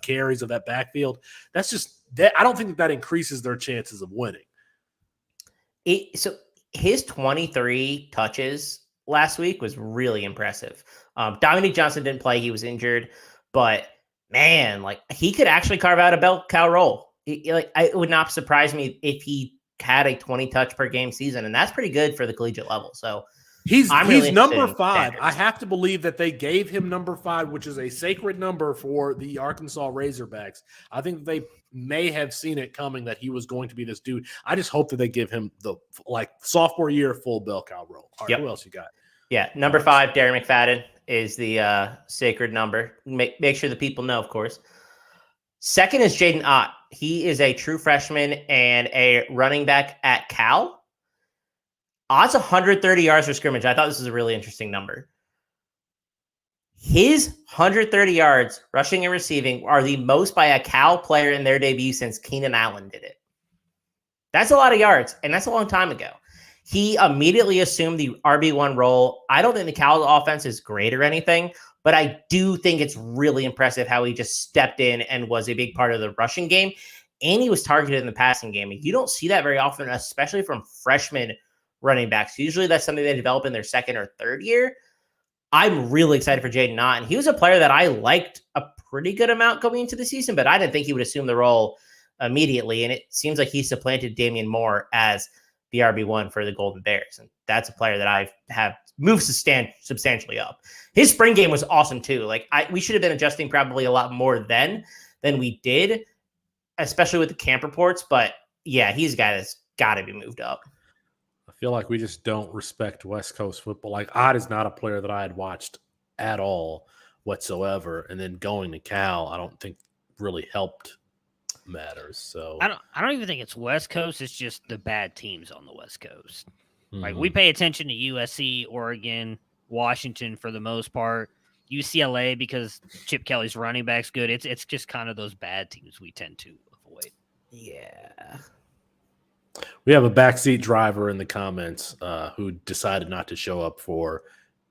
carries of that backfield, that's just that. I don't think that increases their chances of winning. So his 23 touches last week was really impressive. Dominique Johnson didn't play; he was injured, but man, like, he could actually carve out a bell cow role. It would not surprise me if he had a 20 touch per game season, and that's pretty good for the collegiate level. So he's really number 5. I have to believe that they gave him number 5, which is a sacred number for the Arkansas Razorbacks. I think they may have seen it coming that he was going to be this dude. I just hope that they give him the sophomore year full bell cow role. All right, who else you got? Yeah, number 5, Darren McFadden is the sacred number. Make sure the people know, of course. Second is Jaden Ott. He is a true freshman and a running back at Cal. Ott's 130 yards for scrimmage. I thought this was a really interesting number. His 130 yards rushing and receiving are the most by a Cal player in their debut since Keenan Allen did it. That's a lot of yards, and that's a long time ago. He immediately assumed the RB1 role. I don't think the Cal offense is great or anything, but I do think it's really impressive how he just stepped in and was a big part of the rushing game, and he was targeted in the passing game. You don't see that very often, especially from freshman running backs. Usually that's something they develop in their second or third year. I'm really excited for Jaden Ott, and he was a player that I liked a pretty good amount going into the season, but I didn't think he would assume the role immediately, and it seems like he supplanted Damian Moore as the RB1 for the Golden Bears, and that's a player that I have moved substantially up. His spring game was awesome too. Like, we should have been adjusting probably a lot more then than we did, especially with the camp reports. But yeah, he's a guy that's got to be moved up. I feel like we just don't respect West Coast football. Like, Ott is not a player that I had watched at all whatsoever, and then going to Cal, I don't think really helped matters. So I don't even think it's West Coast. It's just the bad teams on the West Coast. Like, we pay attention to USC, Oregon, Washington for the most part. UCLA because Chip Kelly's running back's good. It's just kind of those bad teams we tend to avoid. Yeah. We have a backseat driver in the comments who decided not to show up for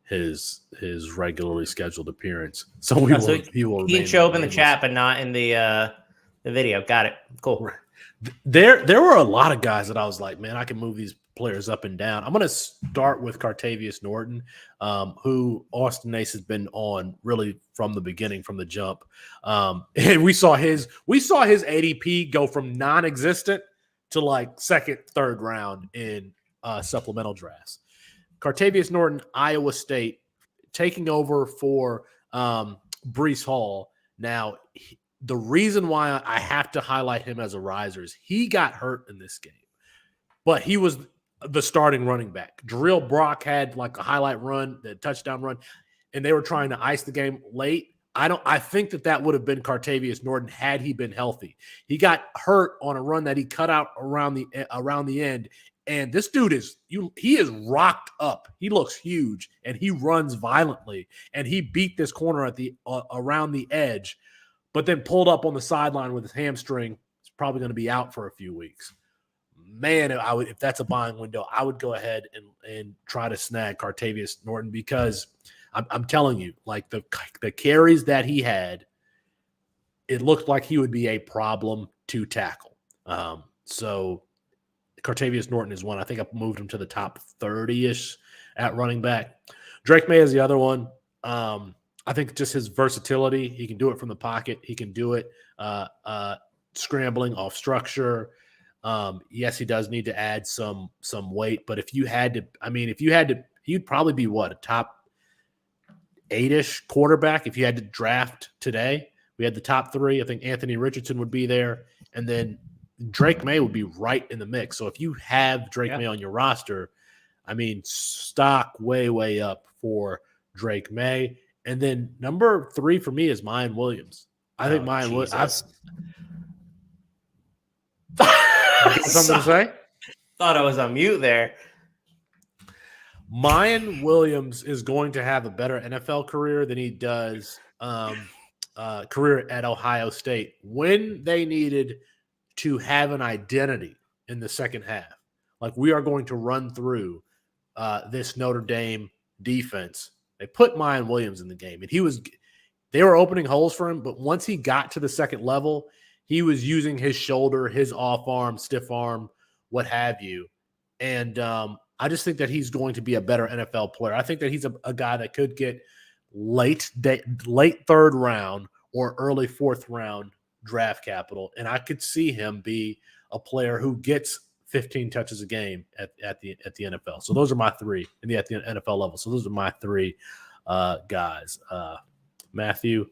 his regularly scheduled appearance. So he will. He can show up in the chat, but not in the video. Got it. Cool. Right. There were a lot of guys that I was like, man, I can move these players up and down. I'm going to start with Cartavius Norton, who Austin Nace has been on really from the beginning, from the jump. And we saw his ADP go from non-existent to like second, third round in supplemental drafts. Cartavius Norton, Iowa State, taking over for Breece Hall. Now, the reason why I have to highlight him as a riser is he got hurt in this game, but he was the starting running back. Jarrell Brock had like a highlight run, the touchdown run, and they were trying to ice the game late. I think that would have been Cartavius Norton had he been healthy. He got hurt on a run that he cut out around the end, and this dude he is rocked up. He looks huge, and he runs violently, and he beat this corner at the around the edge, but then pulled up on the sideline with his hamstring. He's probably going to be out for a few weeks. Man, if that's a buying window, I would go ahead and try to snag Cartavius Norton because I'm telling you, like the carries that he had, it looked like he would be a problem to tackle. So Cartavius Norton is one. I think I've moved him to the top 30-ish at running back. Drake May is the other one. I think just his versatility. He can do it from the pocket. He can do it scrambling off structure. Yes, he does need to add some weight, but if you had to, he'd probably be a top 8-ish quarterback if you had to draft today. We had the top 3. I think Anthony Richardson would be there, and then Drake May would be right in the mix. So if you have Drake May on your roster, I mean, stock way up for Drake May. And then number 3 for me is Mayan Williams. I think Mayan Williams. Something to say? Thought I was on mute there. Mayan Williams is going to have a better NFL career than he does career at Ohio State when they needed to have an identity in the second half. Like, we are going to run through this Notre Dame defense. They put Mayan Williams in the game, and they were opening holes for him, but once he got to the second level, he was using his shoulder, his off arm, stiff arm, what have you. And I just think that he's going to be a better NFL player. I think that he's a guy that could get late third round or early fourth round draft capital. And I could see him be a player who gets 15 touches a game at the NFL. So those are my 3 at the NFL level. So those are my 3 guys. Matthew,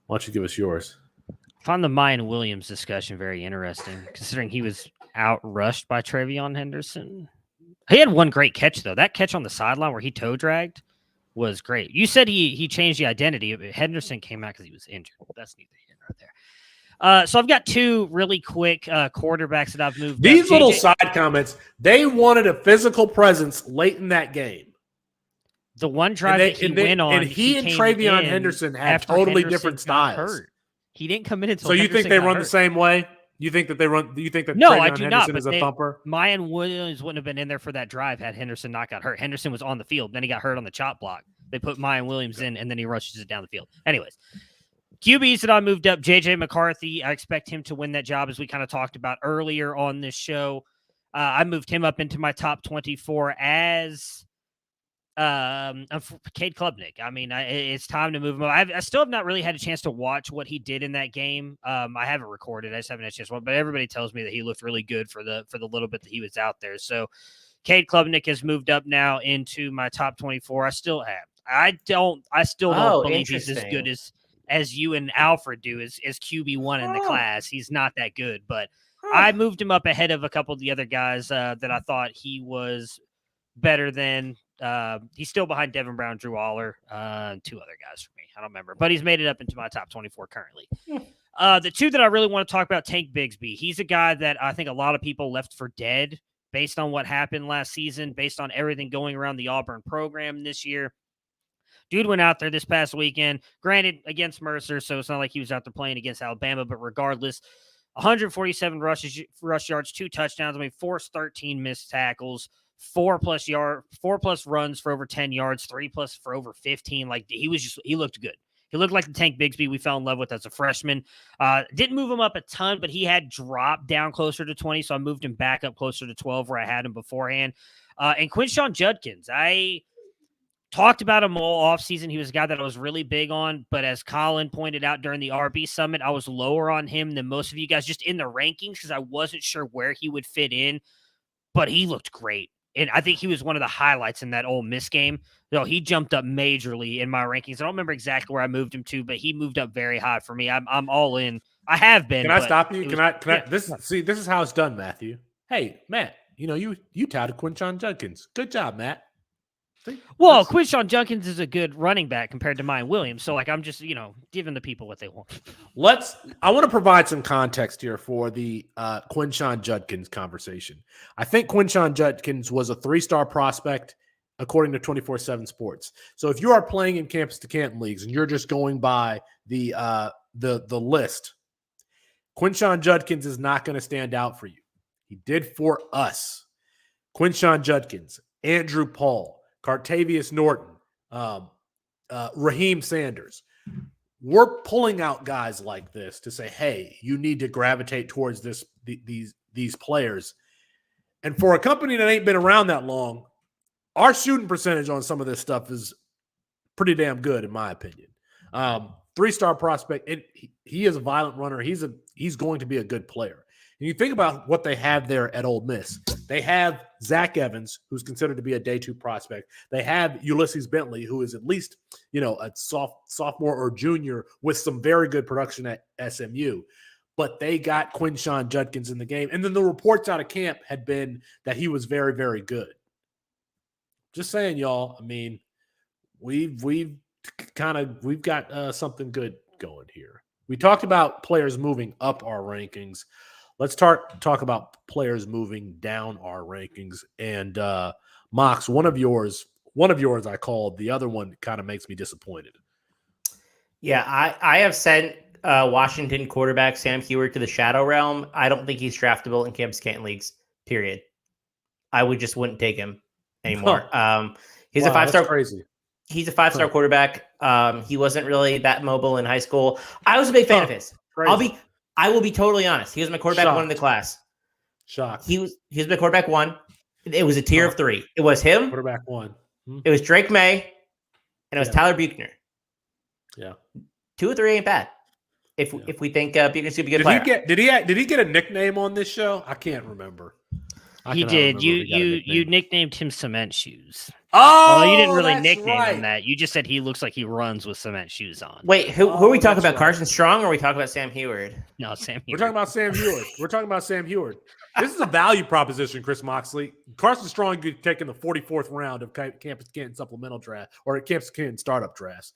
why don't you give us yours? I found the Mayan Williams discussion very interesting, considering he was outrushed by Travion Henderson. He had one great catch, though. That catch on the sideline where he toe dragged was great. You said he changed the identity. Henderson came out because he was injured. That's neither here nor there. So I've got 2 really quick quarterbacks that I've moved. These little side comments, they wanted a physical presence late in that game. The one drive that he went on, and he and Travion Henderson had totally different styles. He didn't come in until. So you think they run the same way? You think that they run? Do you think that no, Travion I do Henderson not. is a thumper? Mayan Williams wouldn't have been in there for that drive had Henderson not got hurt. Henderson was on the field, then he got hurt on the chop block. They put Mayan Williams in, and then he rushes it down the field. Anyways, QBs that I moved up, JJ McCarthy. I expect him to win that job, as we kind of talked about earlier on this show. I moved him up into my top 24 as Cade Klubnik. I mean, it's time to move him up. I still have not really had a chance to watch what he did in that game. I haven't recorded. I just haven't had a chance to watch, but everybody tells me that he looked really good for the little bit that he was out there. So Cade Klubnik has moved up now into my top 24. I still don't believe he's as good as you and Alfred do as QB1 in the class. He's not that good, but I moved him up ahead of a couple of the other guys that I thought he was better than. He's still behind Devin Brown, Drew Aller, 2 other guys for me. I don't remember, but he's made it up into my top 24 currently. The 2 that I really want to talk about, Tank Bigsby. He's a guy that I think a lot of people left for dead based on what happened last season, based on everything going around the Auburn program this year. Dude went out there this past weekend, granted against Mercer, so it's not like he was out there playing against Alabama, but regardless, 147 rush yards, 2 touchdowns. I mean, forced 13 missed tackles, 4+ runs for over 10 yards, 3+ for over 15. Like he looked good. He looked like the Tank Bigsby we fell in love with as a freshman. Didn't move him up a ton, but he had dropped down closer to 20, so I moved him back up closer to 12 where I had him beforehand. And Quinshon Judkins, I talked about him all offseason. He was a guy that I was really big on, but as Colin pointed out during the RB Summit, I was lower on him than most of you guys just in the rankings because I wasn't sure where he would fit in, but he looked great. And I think he was one of the highlights in that Ole Miss game. So he jumped up majorly in my rankings. I don't remember exactly where I moved him to, but he moved up very high for me. I'm all in. I have been. Can I stop you? Can I? This is how it's done, Matthew. Hey, Matt, you touted Quinshon Judkins. Good job, Matt. Well, Quinshon Judkins is a good running back compared to Mayan Williams. So, I'm just, giving the people what they want. I want to provide some context here for the Quinshon Judkins conversation. I think Quinshon Judkins was a 3-star prospect, according to 24/7 Sports. So, if you are playing in campus to Canton leagues and you're just going by the list, Quinshon Judkins is not going to stand out for you. He did for us. Quinshon Judkins, Andrew Paul, Cartavius Norton, Raheem Sanders. We're pulling out guys like this to say, hey, you need to gravitate towards these players. And for a company that ain't been around that long, our shooting percentage on some of this stuff is pretty damn good, in my opinion. 3-star prospect. He is a violent runner. He's going to be a good player. And you think about what they have there at Ole Miss. They have Zach Evans, who's considered to be a day 2 prospect. They have Ulysses Bentley, who is at least, a sophomore or junior with some very good production at SMU. But they got Quinshon Judkins in the game. And then the reports out of camp had been that he was very, very good. Just saying, y'all. I mean, we've got something good going here. We talked about players moving up our rankings. Let's talk about players moving down our rankings. And Mox, one of yours I called. The other one kind of makes me disappointed. Yeah, I have sent Washington quarterback Sam Heward to the shadow realm. I don't think he's draftable in campus Canton leagues, period. I wouldn't take him anymore. He's a 5-star. Crazy. He's a 5-star quarterback. He wasn't really that mobile in high school. I was a big fan of his. Crazy. I will be totally honest. He was my quarterback 1 in the class. Shocked. He was my quarterback 1. It was a tier of 3. It was him. Quarterback 1. It was Drake May, and it was Tyler Buchner. Yeah. 2 or 3 ain't bad. If we think Buchner's gonna be a good player. Did he get a nickname on this show? I can't remember. He did. You nicknamed him Cement Shoes. Oh, well, you didn't really nickname him that. You just said he looks like he runs with cement shoes on. Wait, who are we talking about? Right. Carson Strong, or are we talking about Sam Heward? No, Sam Heward. We're talking about Sam Heward. This is a value proposition, Chris Moxley. Carson Strong could take in the 44th round of Campus Canton supplemental draft or Campus Canton startup drafts.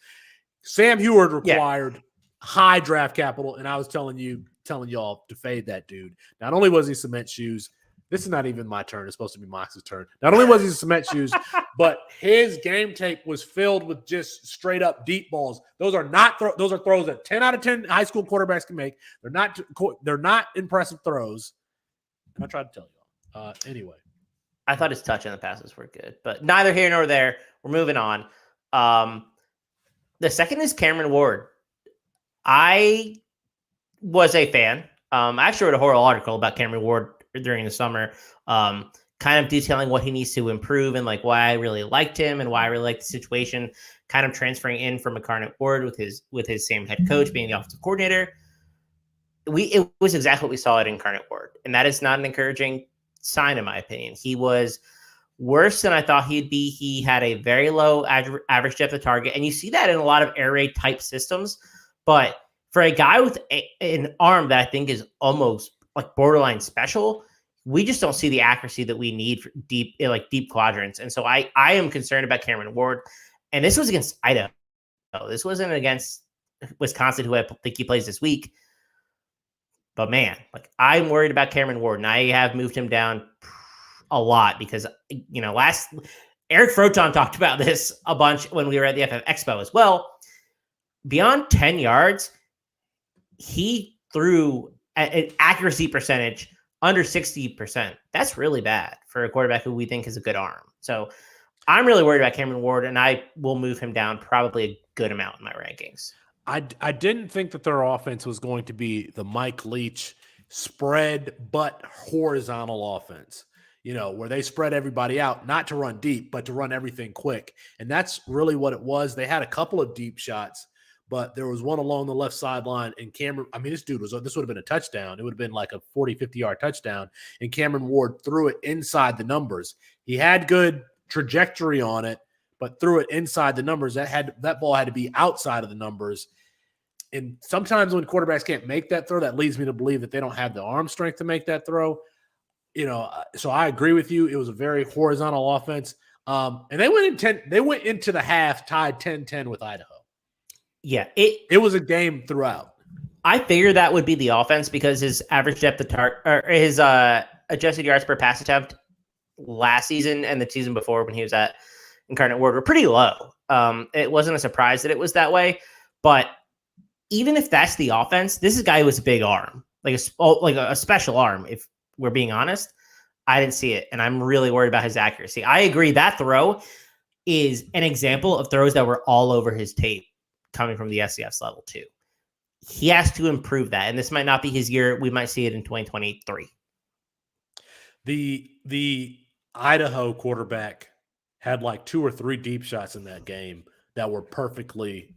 Sam Heward required high draft capital, and I was telling y'all to fade that dude. Not only was he cement shoes. This is not even my turn. It's supposed to be Mox's turn. Not only was he cement shoes, but his game tape was filled with just straight up deep balls. Those are those are throws that 10 out of 10 high school quarterbacks can make. They're not impressive throws. And I tried to tell y'all. Anyway, I thought his touch on the passes were good, but neither here nor there. We're moving on. The second is Cameron Ward. I was a fan. I actually wrote a whole article about Cameron Ward during the summer, kind of detailing what he needs to improve and like why I really liked him and why I really liked the situation, kind of transferring in from Incarnate Ward with his same head coach being the offensive coordinator. It was exactly what we saw at Incarnate Ward, and that is not an encouraging sign in my opinion. He was worse than I thought he'd be. He had a very low average depth of target, and you see that in a lot of air raid type systems. But for a guy with an arm that I think is almost like borderline special, we just don't see the accuracy that we need for deep quadrants. And so I am concerned about Cameron Ward. And this was against Idaho. This wasn't against Wisconsin, who I think he plays this week. But man, like I'm worried about Cameron Ward, and I have moved him down a lot because Eric Froton talked about this a bunch when we were at the FF Expo as well. Beyond 10 yards, he threw an accuracy percentage under 60%. That's really bad for a quarterback who we think is a good arm. So I'm really worried about Cameron Ward, and I will move him down probably a good amount in my rankings. I didn't think that their offense was going to be the Mike Leach spread but horizontal offense, where they spread everybody out, not to run deep, but to run everything quick. And that's really what it was. They had a couple of deep shots, but there was one along the left sideline, and this would have been a touchdown. It would have been like a 40, 50-yard touchdown, and Cameron Ward threw it inside the numbers. He had good trajectory on it, but threw it inside the numbers. That ball had to be outside of the numbers. And sometimes when quarterbacks can't make that throw, that leads me to believe that they don't have the arm strength to make that throw. So I agree with you. It was a very horizontal offense. And they went into the half tied 10-10 with Idaho. Yeah, it was a game throughout. I figured that would be the offense because his average depth of target, or his adjusted yards per pass attempt last season and the season before when he was at Incarnate Word were pretty low. It wasn't a surprise that it was that way, but even if that's the offense, this is a guy who has a big arm, like a special arm. If we're being honest, I didn't see it, and I'm really worried about his accuracy. I agree that throw is an example of throws that were all over his tape coming from the SCS level too. He has to improve that, and this might not be his year. We might see it in 2023. The Idaho quarterback had like 2 or 3 deep shots in that game that were perfectly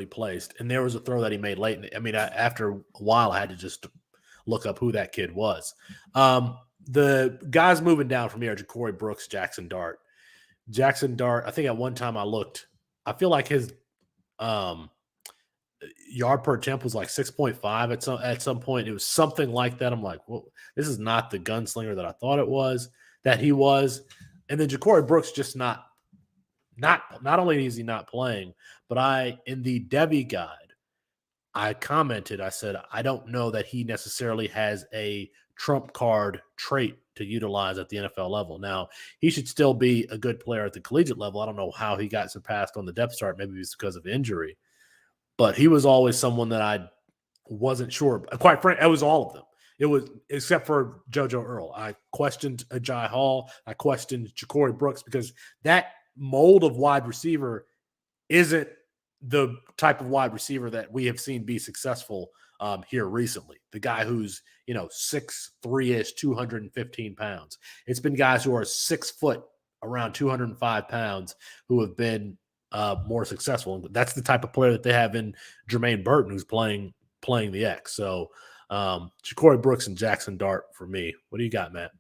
placed. And there was a throw that he made late. After a while, I had to just look up who that kid was. The guys moving down from here are Cory Brooks, Jackson Dart. Jackson Dart, I think at one time I looked, I feel like his yard per attempt was like 6.5 at some point. It was something like that. I'm like, well, this is not the gunslinger that I thought he was. And then Cory Brooks just not only is he not playing, but in the Devy guide, I commented, I said, I don't know that he necessarily has a trump card trait to utilize at the NFL level. Now, he should still be a good player at the collegiate level. I don't know how he got surpassed on the depth chart. Maybe it's because of injury. But he was always someone that I wasn't sure. Quite frankly, it was all of them. It was, except for JoJo Earl. I questioned Ajay Hall. I questioned Cory Brooks because that mold of wide receiver isn't the type of wide receiver that we have seen be successful here recently. The guy who's, 6'3-ish, 215 pounds. It's been guys who are 6 foot, around 205 pounds, who have been more successful. That's the type of player that they have in Jermaine Burton, who's playing the X. So Cory Brooks and Jackson Dart for me. What do you got, Matt?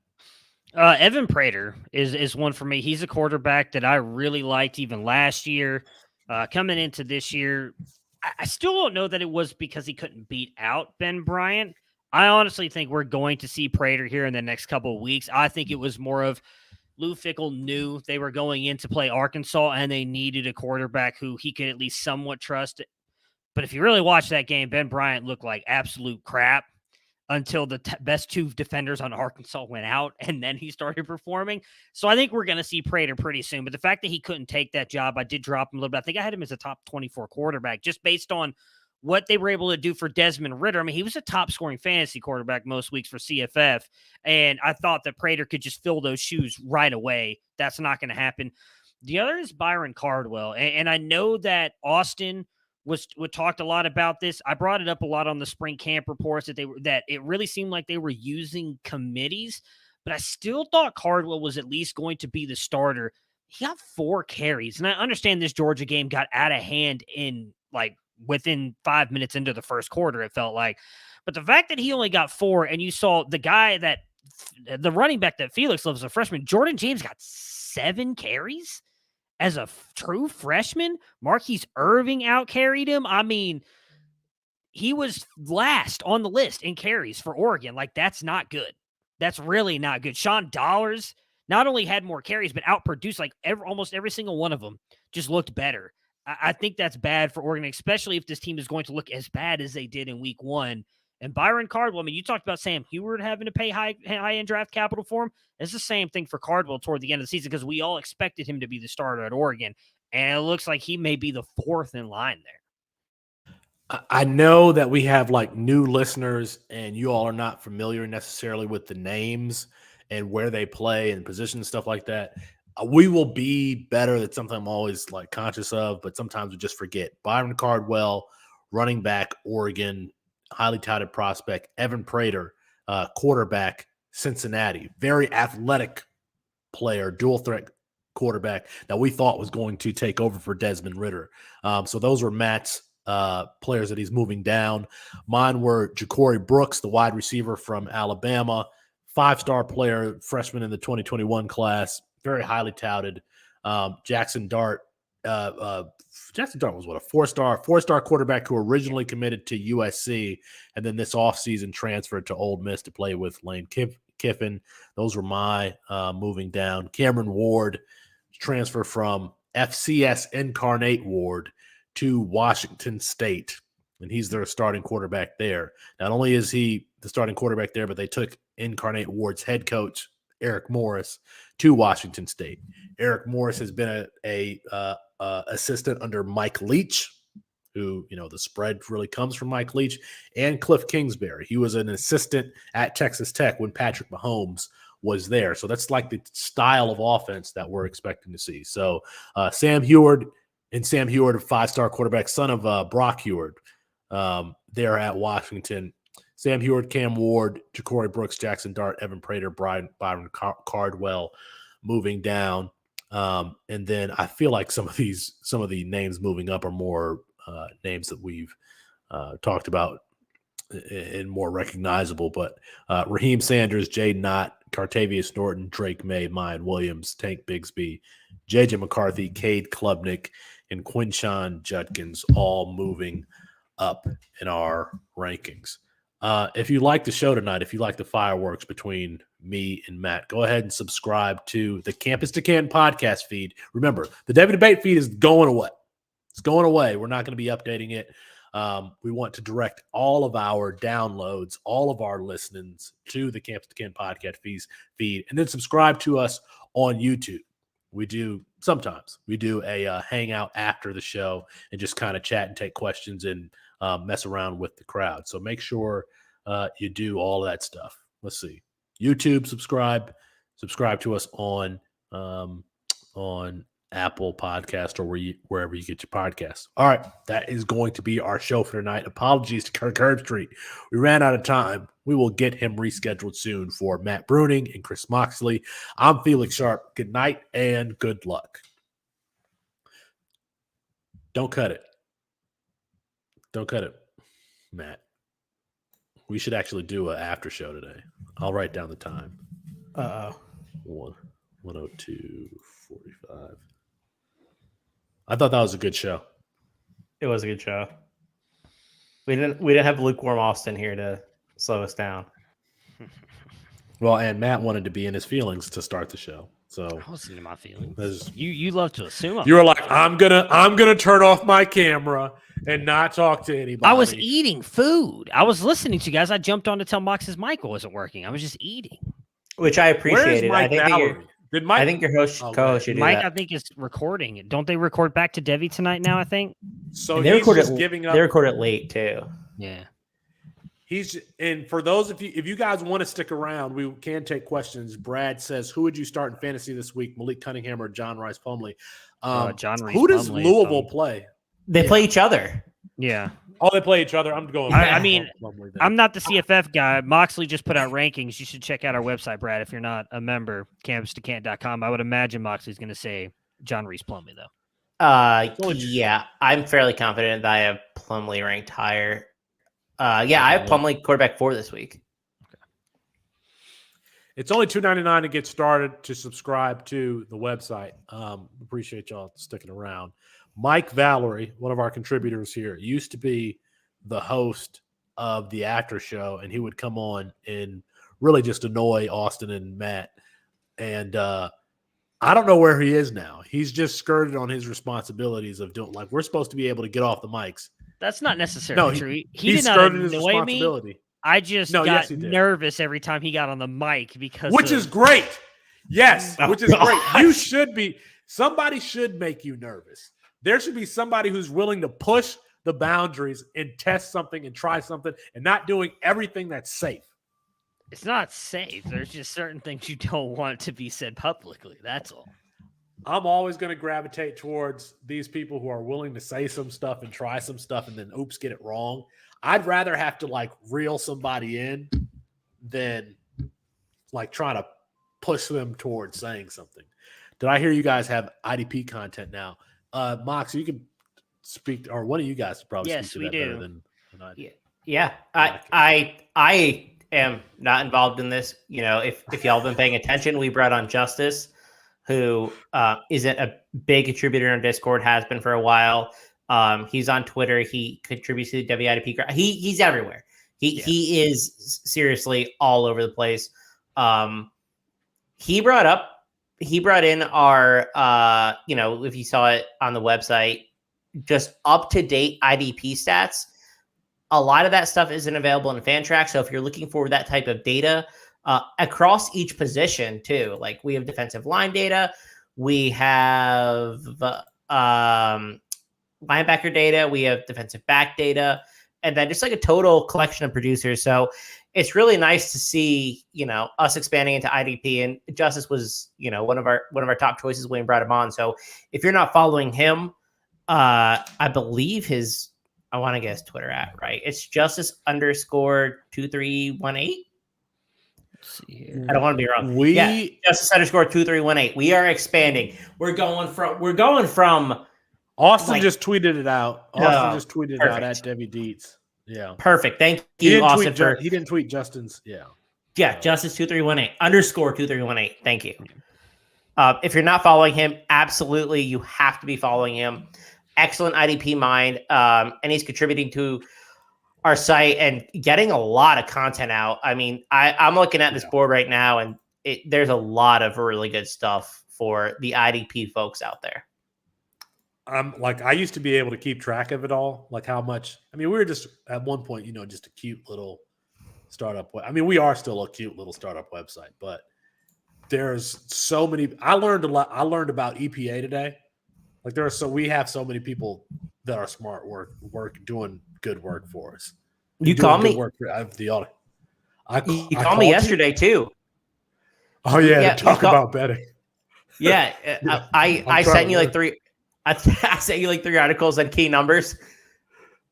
Evan Prater is one for me. He's a quarterback that I really liked even last year. Coming into this year, I still don't know that it was because he couldn't beat out Ben Bryant. I honestly think we're going to see Prater here in the next couple of weeks. I think it was more of Lou Fickell knew they were going in to play Arkansas, and they needed a quarterback who he could at least somewhat trust. But if you really watch that game, Ben Bryant looked like absolute crap until the best 2 defenders on Arkansas went out, and then he started performing. So I think we're going to see Prater pretty soon. But the fact that he couldn't take that job, I did drop him a little bit. I think I had him as a top 24 quarterback just based on what they were able to do for Desmond Ridder. I mean, he was a top-scoring fantasy quarterback most weeks for CFF, and I thought that Prater could just fill those shoes right away. That's not going to happen. The other is Byron Cardwell, and I know that Austin talked a lot about this. I brought it up a lot on the spring camp reports that it really seemed like they were using committees, but I still thought Cardwell was at least going to be the starter. He got 4 carries, and I understand this Georgia game got out of hand in within 5 minutes into the first quarter, it felt like. But the fact that he only got 4, and you saw the running back that Felix loves, a freshman, Jordan James, got 7 carries as a true freshman. Marquise Irving out-carried him. I mean, he was last on the list in carries for Oregon. That's not good. That's really not good. Sean Dollars not only had more carries, but outproduced almost every single one of them. Just looked better. I think that's bad for Oregon, especially if this team is going to look as bad as they did in week 1 And Byron Cardwell, I mean, you talked about Sam Heward having to pay high-end draft capital for him. It's the same thing for Cardwell toward the end of the season because we all expected him to be the starter at Oregon, and it looks like he may be the fourth in line there. I know that we have like new listeners and you all are not familiar necessarily with the names and where they play and position and stuff like that. We will be better. That's something I'm always like conscious of, but sometimes we just forget. Byron Cardwell, running back, Oregon, highly touted prospect. Evan Prater, quarterback, Cincinnati, very athletic player, dual threat quarterback that we thought was going to take over for Desmond Ridder. So those were Matt's players that he's moving down. Mine were Cory Brooks, the wide receiver from Alabama, 5-star player, freshman in the 2021 class, very highly touted. Jackson Dart. Jackson Dart was a four-star quarterback who originally committed to USC and then this offseason transferred to Ole Miss to play with Lane Kiffin. Those were my moving down. Cameron Ward, transfer from FCS Incarnate Ward to Washington State, and he's their starting quarterback there. Not only is he the starting quarterback there, but they took Incarnate Ward's head coach, Eric Morris, to Washington State. Eric Morris has been a assistant under Mike Leach, who, you know, the spread really comes from Mike Leach, and Cliff Kingsbury. He was an assistant at Texas Tech when Patrick Mahomes was there. So that's like the style of offense that we're expecting to see. So Sam Heward, a 5-star quarterback, son of Brock Heward, there at Washington. Sam Heward, Cam Ward, Cory Brooks, Jackson Dart, Evan Prater, Byron Cardwell moving down. And then I feel like some of the names moving up are more names that we've talked about and more recognizable. But Raheem Sanders, Jaden Ott, Cartavius Norton, Drake May, Mayan Williams, Tank Bigsby, JJ McCarthy, Cade Klubnik, and Quinshon Judkins all moving up in our rankings. If you like the show tonight, if you like the fireworks between me and Matt, go ahead and subscribe to the Campus to Canton podcast feed. Remember, the Devy Debate feed is going away. It's going away. We're not going to be updating it. We want to direct all of our downloads, all of our listenings to the Campus to Canton podcast feed, and then subscribe to us on YouTube. We do a hangout after the show and just kind of chat and take questions and mess around with the crowd. So make sure you do all of that stuff. Let's see. YouTube, subscribe to us on Apple Podcast or wherever you get your podcasts. All right, that is going to be our show for tonight. Apologies to Curb Street. We ran out of time. We will get him rescheduled soon. For Matt Bruning and Chris Moxley, I'm Felix Sharp. Good night and good luck. Don't cut it. Don't cut it, Matt. We should actually do an after show today. I'll write down the time. 1:02:45. I thought that was a good show. It was a good show. We didn't have lukewarm Austin here to slow us down. Well, and Matt wanted to be in his feelings to start the show. So I wasn't in my feelings. You love to assume. You were like, I'm gonna turn off my camera and not talk to anybody. I was eating food. I was listening to you guys. I jumped on to tell Mox's mic wasn't working. I was just eating, which I appreciated. I think your co-host should do Mike, that. I think, is recording. Don't they record back to Devy tonight now, I think? So they he's record just giving up. They record it late, too. Yeah. And for those of you, if you guys want to stick around, we can take questions. Brad says, who would you start in fantasy this week, Malik Cunningham or John Rice Plumlee? John Rice. Who does Louisville play? They play each other. Yeah. Oh, they play each other. I'm going. I mean, I'm not the CFF guy. Moxley just put out rankings. You should check out our website, Brad, if you're not a member, campus2canton.com. I would imagine Moxley's going to say John Reese Plumlee, though. Yeah, I'm fairly confident that I have Plumlee ranked higher. Yeah, I have Plumlee quarterback 4 this week. Okay. It's only $2.99 to get started to subscribe to the website. Appreciate y'all sticking around. Mike Valerie, one of our contributors here, used to be the host of the after show, and he would come on and really just annoy Austin and Matt. And I don't know where he is now. He's just skirted on his responsibilities of doing, like, we're supposed to be able to get off the mics. That's not necessarily true. He did not skirted his annoy responsibility. me. I just got nervous every time he got on the mic because which is great. Yes, which is great. You should be. Somebody should make you nervous. There should be somebody who's willing to push the boundaries and test something and try something and not doing everything that's safe. It's not safe. There's just certain things you don't want to be said publicly. That's all. I'm always going to gravitate towards these people who are willing to say some stuff and try some stuff and then, oops, get it wrong. I'd rather have to like reel somebody in than like trying to push them towards saying something. Did I hear you guys have IDP content now? Mox, you can speak, or one of you guys probably speak to that better than I do. Yeah. I am not involved in this. You know, if y'all have been paying attention, we brought on Justice, who isn't a big contributor on Discord, has been for a while. He's on Twitter. He contributes to the Devy IDP. He's everywhere. He is seriously all over the place. He brought in our, if you saw it on the website, just up-to-date IDP stats. A lot of that stuff isn't available in FanTrack, so if you're looking for that type of data across each position too, like we have defensive line data, we have linebacker data, we have defensive back data, and then just like a total collection of producers. So it's really nice to see, us expanding into IDP, and Justice was, one of our top choices when we brought him on. So if you're not following him, I believe I want to get his Twitter at right. It's Justice_2318. Let's see here. I don't want to be wrong. Justice_2318. We are expanding. We're going from Austin just tweeted it out. Austin just tweeted it out at Devy Deets. Yeah. Perfect. Thank you, Austin. He didn't tweet Justin's. Yeah. Yeah. Justice2318 _2318. Thank you. If you're not following him, absolutely, you have to be following him. Excellent IDP mind. And he's contributing to our site and getting a lot of content out. I mean, I'm looking at this board right now, and there's a lot of really good stuff for the IDP folks out there. I used to be able to keep track of it all, like how much. I mean, we were just at one point, just a cute little startup. I mean, we are still a cute little startup website, but there's so many. I learned a lot. I learned about EPA today. Like we have so many people that are smart doing good work for us. You called me. You called me yesterday too. Oh yeah, to talk about betting. Yeah, I sent you like three. I sent you like 3 articles on key numbers.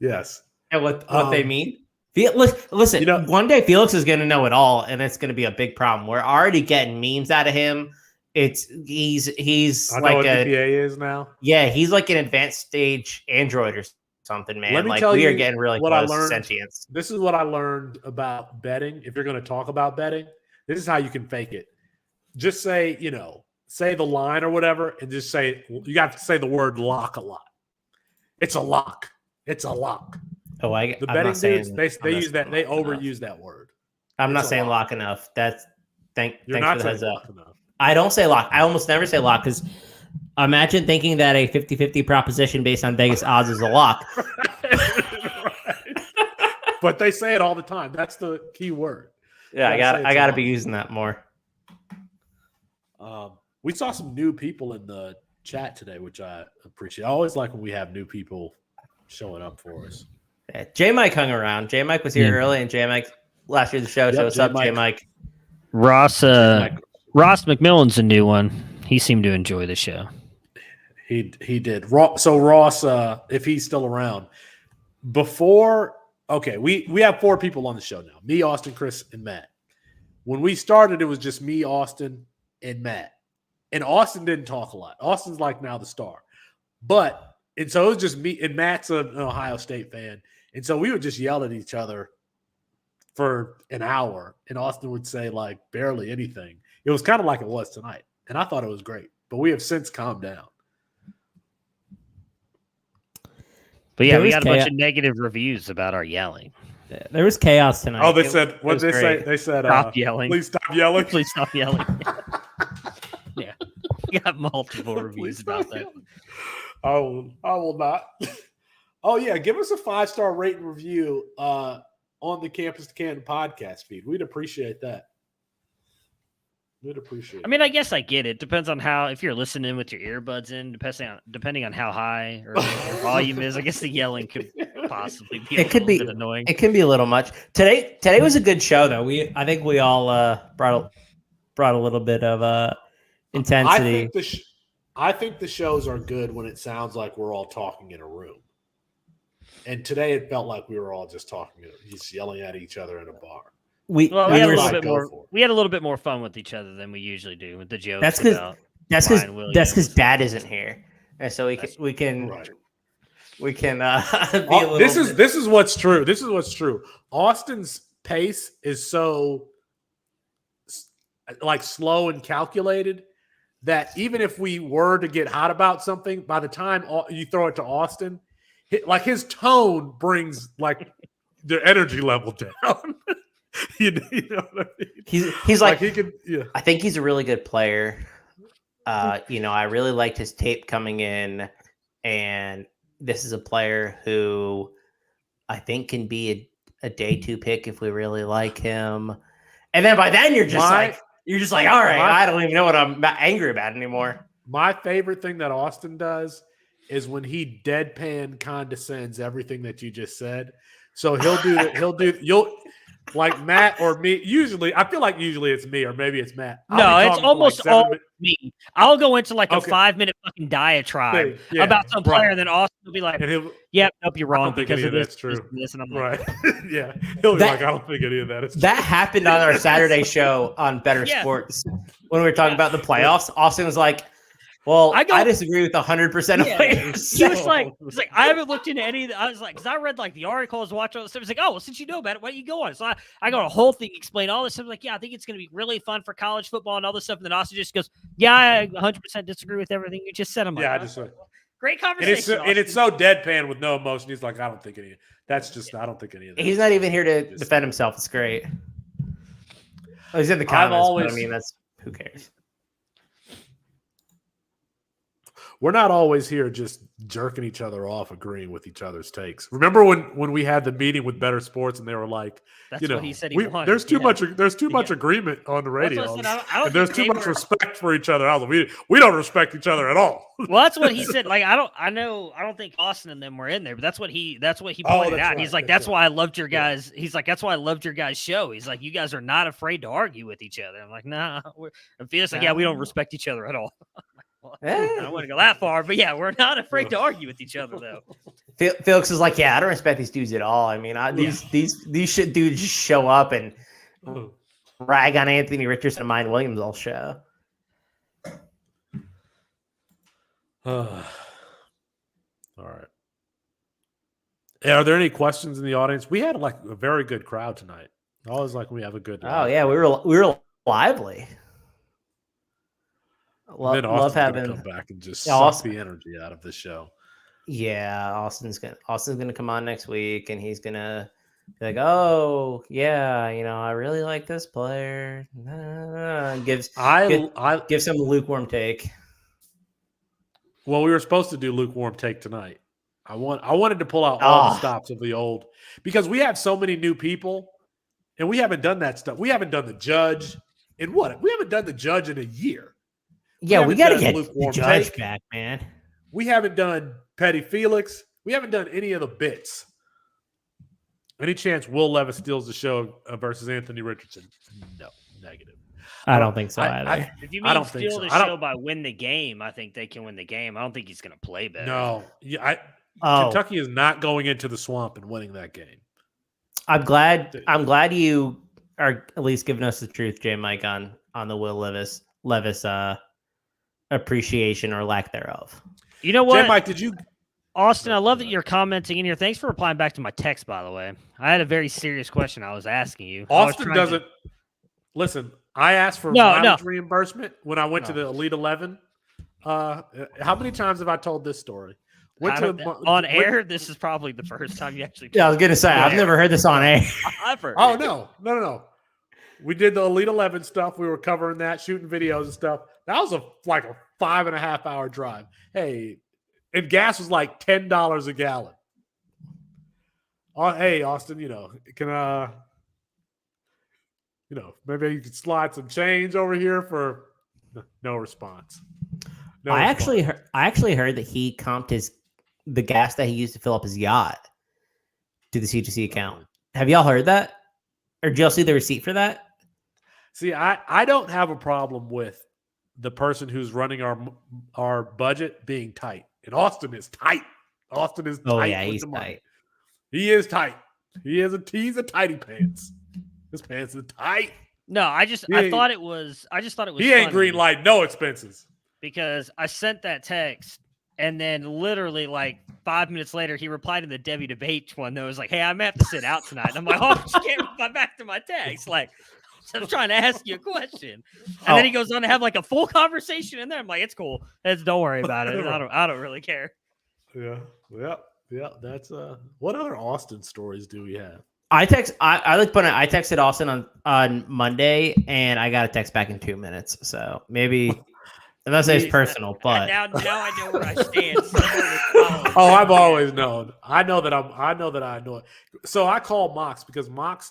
Yes, and what they mean. Listen, one day Felix is going to know it all, and it's going to be a big problem. We're already getting memes out of him. He's I like know what EPA is now. Yeah, he's like an advanced stage Android or something, man. Let me like tell we you are getting really what close I learned, to sentience. This is what I learned about betting. If you're going to talk about betting, this is how you can fake it. Just say, say the line or whatever, and just say, you got to say the word lock a lot. It's a lock. It's a lock. Oh, the betting dudes, they use that. They overuse that word. I'm not saying lock enough. Thanks for the heads up. Enough. I don't say lock. I almost never say lock because imagine thinking that a 50-50 proposition based on Vegas odds is a lock. Right. But they say it all the time. That's the key word. Yeah, I got to be using that more. We saw some new people in the chat today, which I appreciate. I always like when we have new people showing up for us. Yeah, J Mike hung around. J Mike was here early, and J Mike last year of the show. So what's up, J Mike? Ross McMillan's a new one. He seemed to enjoy the show. He did. So Ross, if he's still around, we have 4 people on the show now. Me, Austin, Chris, and Matt. When we started, it was just me, Austin, and Matt. And Austin didn't talk a lot. Austin's like now the star. And so it was just me, and Matt's an Ohio State fan. And so we would just yell at each other for an hour, and Austin would say like barely anything. It was kind of like it was tonight, and I thought it was great. But we have since calmed down. But yeah, we got a bunch of negative reviews about our yelling. There was chaos tonight. Oh, they said what did they say? They said stop yelling. Please stop yelling. Please stop yelling. Yeah, we got multiple reviews about that. I will not. Oh yeah, give us a 5-star rate and review on on the Campus to Canton podcast feed. We'd appreciate that. I mean, I guess I get it. Depends on how, if you're listening with your earbuds in, depending on how high or your volume is. I guess the yelling could possibly be a bit annoying. It can be a little much. Today was a good show, though. I think we all brought a little bit of intensity. I think the shows are good when it sounds like we're all talking in a room. And today it felt like we were all just yelling at each other in a bar. We had a little bit more fun with each other than we usually do with the jokes. That's because Dad isn't here, and so we can. This is what's true. This is what's true. Austin's pace is so slow and calculated that even if we were to get hot about something, by the time you throw it to Austin, his tone brings the energy level down. You know what I mean? He's like he could. Yeah. I think he's a really good player. I really liked his tape coming in, and this is a player who I think can be a day 2 pick if we really like him. And then by then you're just like, all right, I don't even know what I'm angry about anymore. My favorite thing that Austin does is when he deadpan condescends everything that you just said. So you'll like Matt or me. Usually it's me or maybe it's Matt. No, it's almost all me. I'll go into a 5-minute fucking diatribe about some player, and then Austin will be like, "Yep, nope, you're wrong because of this." That's true. This, and I'm like, right? Yeah, he'll be like, "I don't think any of that is." That happened on our Saturday show on Better Sports when we were talking about the playoffs. Austin was like, "Well, I disagree with 100% of players." He was like, I haven't looked into any. I was like, because I read the articles, watched all this stuff. It's like, oh, well, since you know about it, why don't you go on? So I got a whole thing, explain all this stuff. Like, yeah, I think it's going to be really fun for college football and all this stuff. And then Austin just goes, yeah, I 100% disagree with everything you just said. I'm like, great conversation. And it's so deadpan with no emotion. He's like, I don't think any of that. I don't think any of that. He's not even here to defend himself. It's great. Oh, he's in the comments. That's who cares. We're not always here just jerking each other off, agreeing with each other's takes. Remember when we had the meeting with Better Sports and they were like, that's what he said he wanted. There's too much agreement on the radio. And there's too much respect for each other. We don't respect each other at all. Well, that's what he said. I don't think Austin and them were in there, but that's what he pointed out. He's like, that's why I loved your guys. He's like, that's why I loved your guys' show. He's like, you guys are not afraid to argue with each other. I'm like, nah. And Felix like, yeah, we don't respect each other at all. I don't want to go that far, but yeah, we're not afraid to argue with each other, though. Felix is like, yeah, I don't respect these dudes at all. I mean, these shit dudes just show up and rag on Anthony Richardson and Mayan Williams all show. All right. Are there any questions in the audience? We had a very good crowd tonight. I always we have a good. Oh yeah, we were lively. Love having come back and just suck the energy out of the show. Yeah, Austin's gonna come on next week, and he's gonna be like, "Oh yeah, I really like this player." Give some lukewarm take. Well, we were supposed to do lukewarm take tonight. I wanted to pull out all the stops of the old because we have so many new people, and we haven't done that stuff. We haven't done the judge in what? We haven't done the judge in a year. Yeah, we got to get the judge back, man. We haven't done Petty Felix. We haven't done any of the bits. Any chance Will Levis steals the show versus Anthony Richardson? No, negative. I don't think so either. If you mean steal the show by win the game, I think they can win the game. I don't think he's going to play better. No. Kentucky is not going into the swamp and winning that game. I'm glad you are at least giving us the truth, J. Mike, on the Will Levis appreciation or lack thereof. You know what? J. Mike, did you? Austin, I love that you're commenting in here. Thanks for replying back to my text, by the way. I had a very serious question I was asking you. Austin doesn't listen. I asked for mileage reimbursement when I went to the Elite 11. How many times have I told this story? On air, this is probably the first time you actually. Yeah, I was gonna say I've never heard this on air. I've heard. Oh no! We did the Elite 11 stuff. We were covering that, shooting videos and stuff. That was a 5.5 hour drive. Hey, and gas was $10 a gallon. Hey, Austin, can maybe you could slide some change over here for no response. I actually heard that he comped the gas that he used to fill up his yacht to the C2C account. Have y'all heard that? Or did y'all see the receipt for that? See, I don't have a problem with the person who's running our budget being tight. And Austin is tight. Austin is tight. Oh yeah, with he's the money. tight. He is tight. He's a tighty pants. His pants are tight. No, I thought it was. He ain't green light, no expenses. Because I sent that text, and then literally like 5 minutes later, he replied to the Devy debate one that was like, "Hey, I may have to sit out tonight." And I'm like, "Oh, I can't reply back to my text." Like, so I'm trying to ask you a question, and then he goes on to have like a full conversation in there. I'm like, "It's cool. Don't worry about it. I don't really care." Yeah. That's what other Austin stories do we have? I like putting it. I texted Austin on Monday, and I got a text back in 2 minutes. So maybe. Unless it's personal, but now I know where I stand. I've always known. I know that I know it. So I call Mox because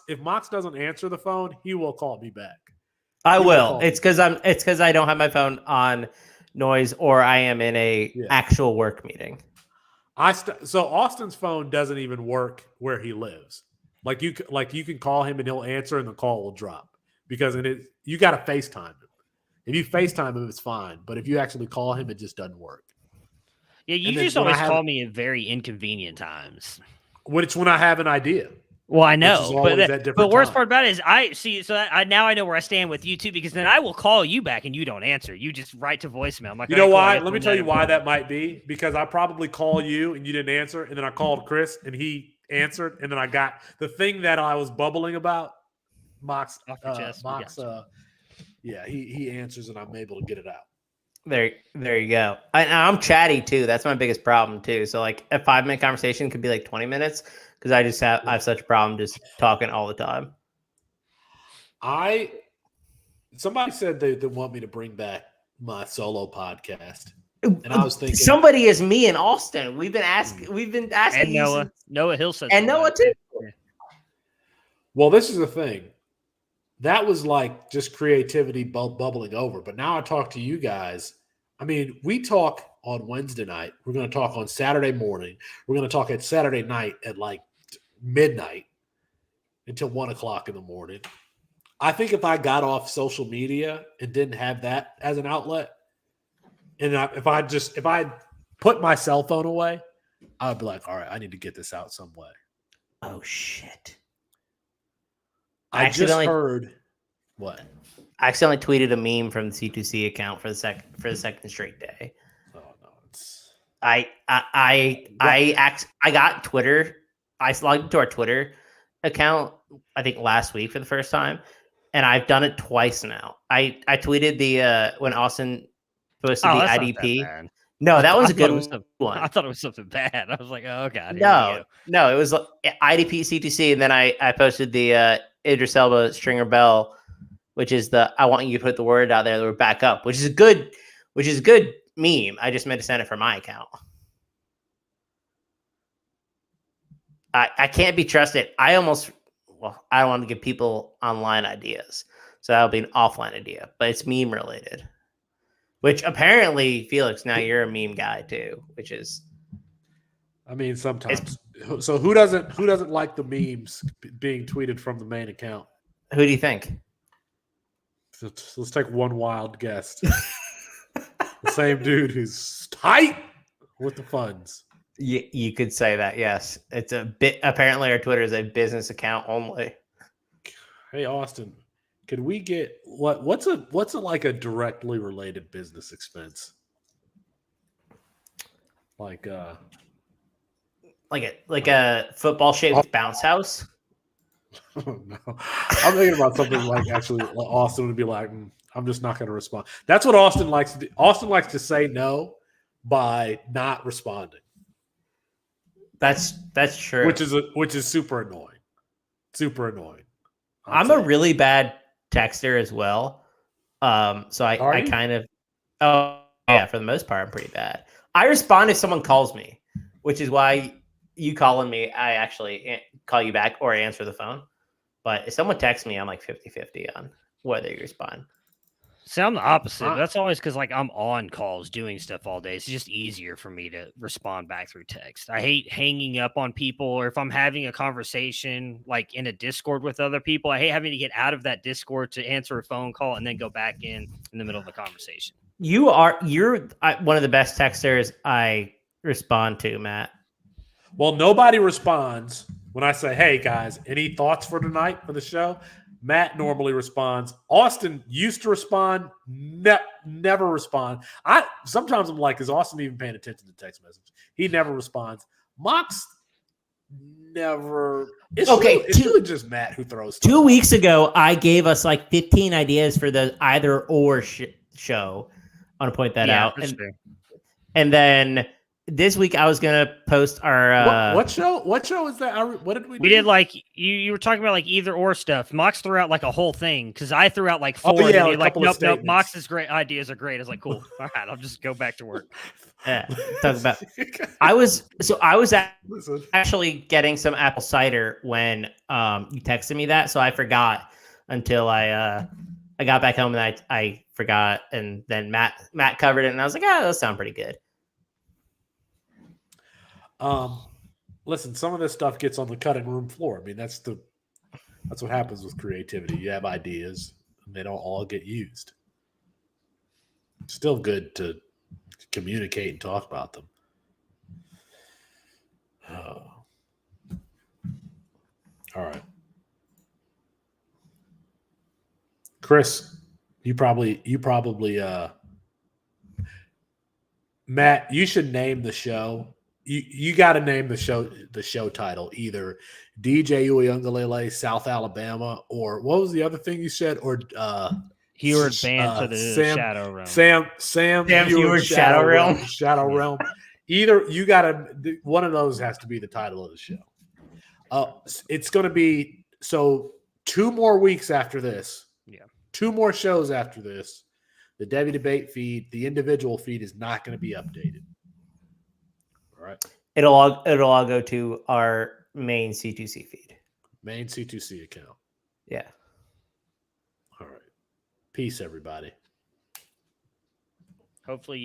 if Mox doesn't answer the phone, he will call me back. I will. It's because I don't have my phone on noise or I am in a actual work meeting. So Austin's phone doesn't even work where he lives. Like you can call him and he'll answer and the call will drop because you got to FaceTime him. If you FaceTime him, it's fine. But if you actually call him, it just doesnn't work. Yeah, you just always call me at very inconvenient times. It's when I have an idea. Well, I know. But worst part about it is now I know where I stand with you too, because then I will call you back and you don't answer. You just write to voicemail. I'm like, you know why? Let me tell you why that might be. Because I probably call you and you didn't answer. And then I called Chris and he answered. And then I got the thing that I was bubbling about. Mox. Yeah, he answers and I'm able to get it out. There you go. I'm chatty too. That's my biggest problem too. So like a 5-minute conversation could be like 20 minutes because I have such a problem just talking all the time. Somebody said they want me to bring back my solo podcast, and I was thinking somebody is me and Austin. We've been asking. And Noah Hill said, and Noah too. Well, this is the thing. That was like just creativity bubbling over. But now I talk to you guys. I mean, we talk on Wednesday night. We're going to talk on Saturday morning. We're going to talk at Saturday night at like midnight until 1 o'clock in the morning. I think if I got off social media and didn't have that as an outlet, and if I put my cell phone away, I'd be like, all right, I need to get this out some way. Oh, shit. I just heard what? I accidentally tweeted a meme from the C2C account for the second straight day. Oh no, it's I got Twitter. I logged into our Twitter account I think last week for the first time, and I've done it twice now. I tweeted the when Austin posted the IDP. No, that was a good one. I thought it was something bad. I was like, oh god. No, it was IDP C2C, and then I posted the Idris Elba Stringer Bell, which is I want you to put the word out there that we're back up, which is a good meme. I just meant to send it from my account. I can't be trusted. I don't want to give people online ideas. So that'll be an offline idea, but it's meme related. Which apparently, Felix, now you're a meme guy too, which is I mean, sometimes. So who doesn't like the memes being tweeted from the main account? Who do you think? Let's take one wild guess. The same dude who's tight with the funds. You could say that, yes. It's a bit. Apparently, our Twitter is a business account only. Hey, Austin, can we get what's a like a directly related business expense? Like a football shaped bounce house. Oh, no. I'm thinking about something like actually Austin would be like, I'm just not going to respond. That's what Austin likes to do. Austin likes to say no by not responding. That's true. Which is super annoying. Super annoying. I'm a really bad texter as well. So I kind of for the most part I'm pretty bad. I respond if someone calls me, which is why you calling me, I actually call you back or answer the phone. But if someone texts me, I'm like 50-50 on whether you respond. See, I'm the opposite. But that's always because I'm on calls doing stuff all day. It's just easier for me to respond back through text. I hate hanging up on people, or if I'm having a conversation like in a Discord with other people, I hate having to get out of that Discord to answer a phone call and then go back in the middle of a conversation. You're one of the best texters I respond to, Matt. Well, nobody responds when I say, "Hey guys, any thoughts for tonight for the show?" Matt normally responds. Austin used to respond, never respond. Sometimes I'm like, is Austin even paying attention to text message? He never responds. Mox never. It's really just Matt who throws. 2 weeks ago, I gave us like 15 ideas for the either or show. I want to point that out. And then this week I was gonna post our what show? What show is that? What did we do? We did like you were talking about like either or stuff. Mox threw out like a whole thing because I threw out like 4. Oh, yeah, and you're like, nope. Mox's great ideas are great. I was like, cool. All right, I'll just go back to work. Yeah, talk about. I was actually getting some apple cider when you texted me that, so I forgot until I got back home and I forgot, and then Matt covered it, and I was like, that sounds pretty good. Listen, some of this stuff gets on the cutting room floor. I mean, that's what happens with creativity. You have ideas, and they don't all get used. It's still good to communicate and talk about them. All right. Chris, you probably Matt, you should name the show. You got to name the show title, either DJ Uyunglele, South Alabama, or what was the other thing you said? Or Heward Band to the Shadow Realm. Sam Heward Shadow Realm. Shadow Realm. Either you got to, one of those has to be the title of the show. It's going to be 2 more weeks after this. Yeah. 2 more shows after this. The Devy debate feed, the individual feed is not going to be updated. All right. It'll all go to our main C2C feed. Main C2C account. Yeah. All right. Peace, everybody. Hopefully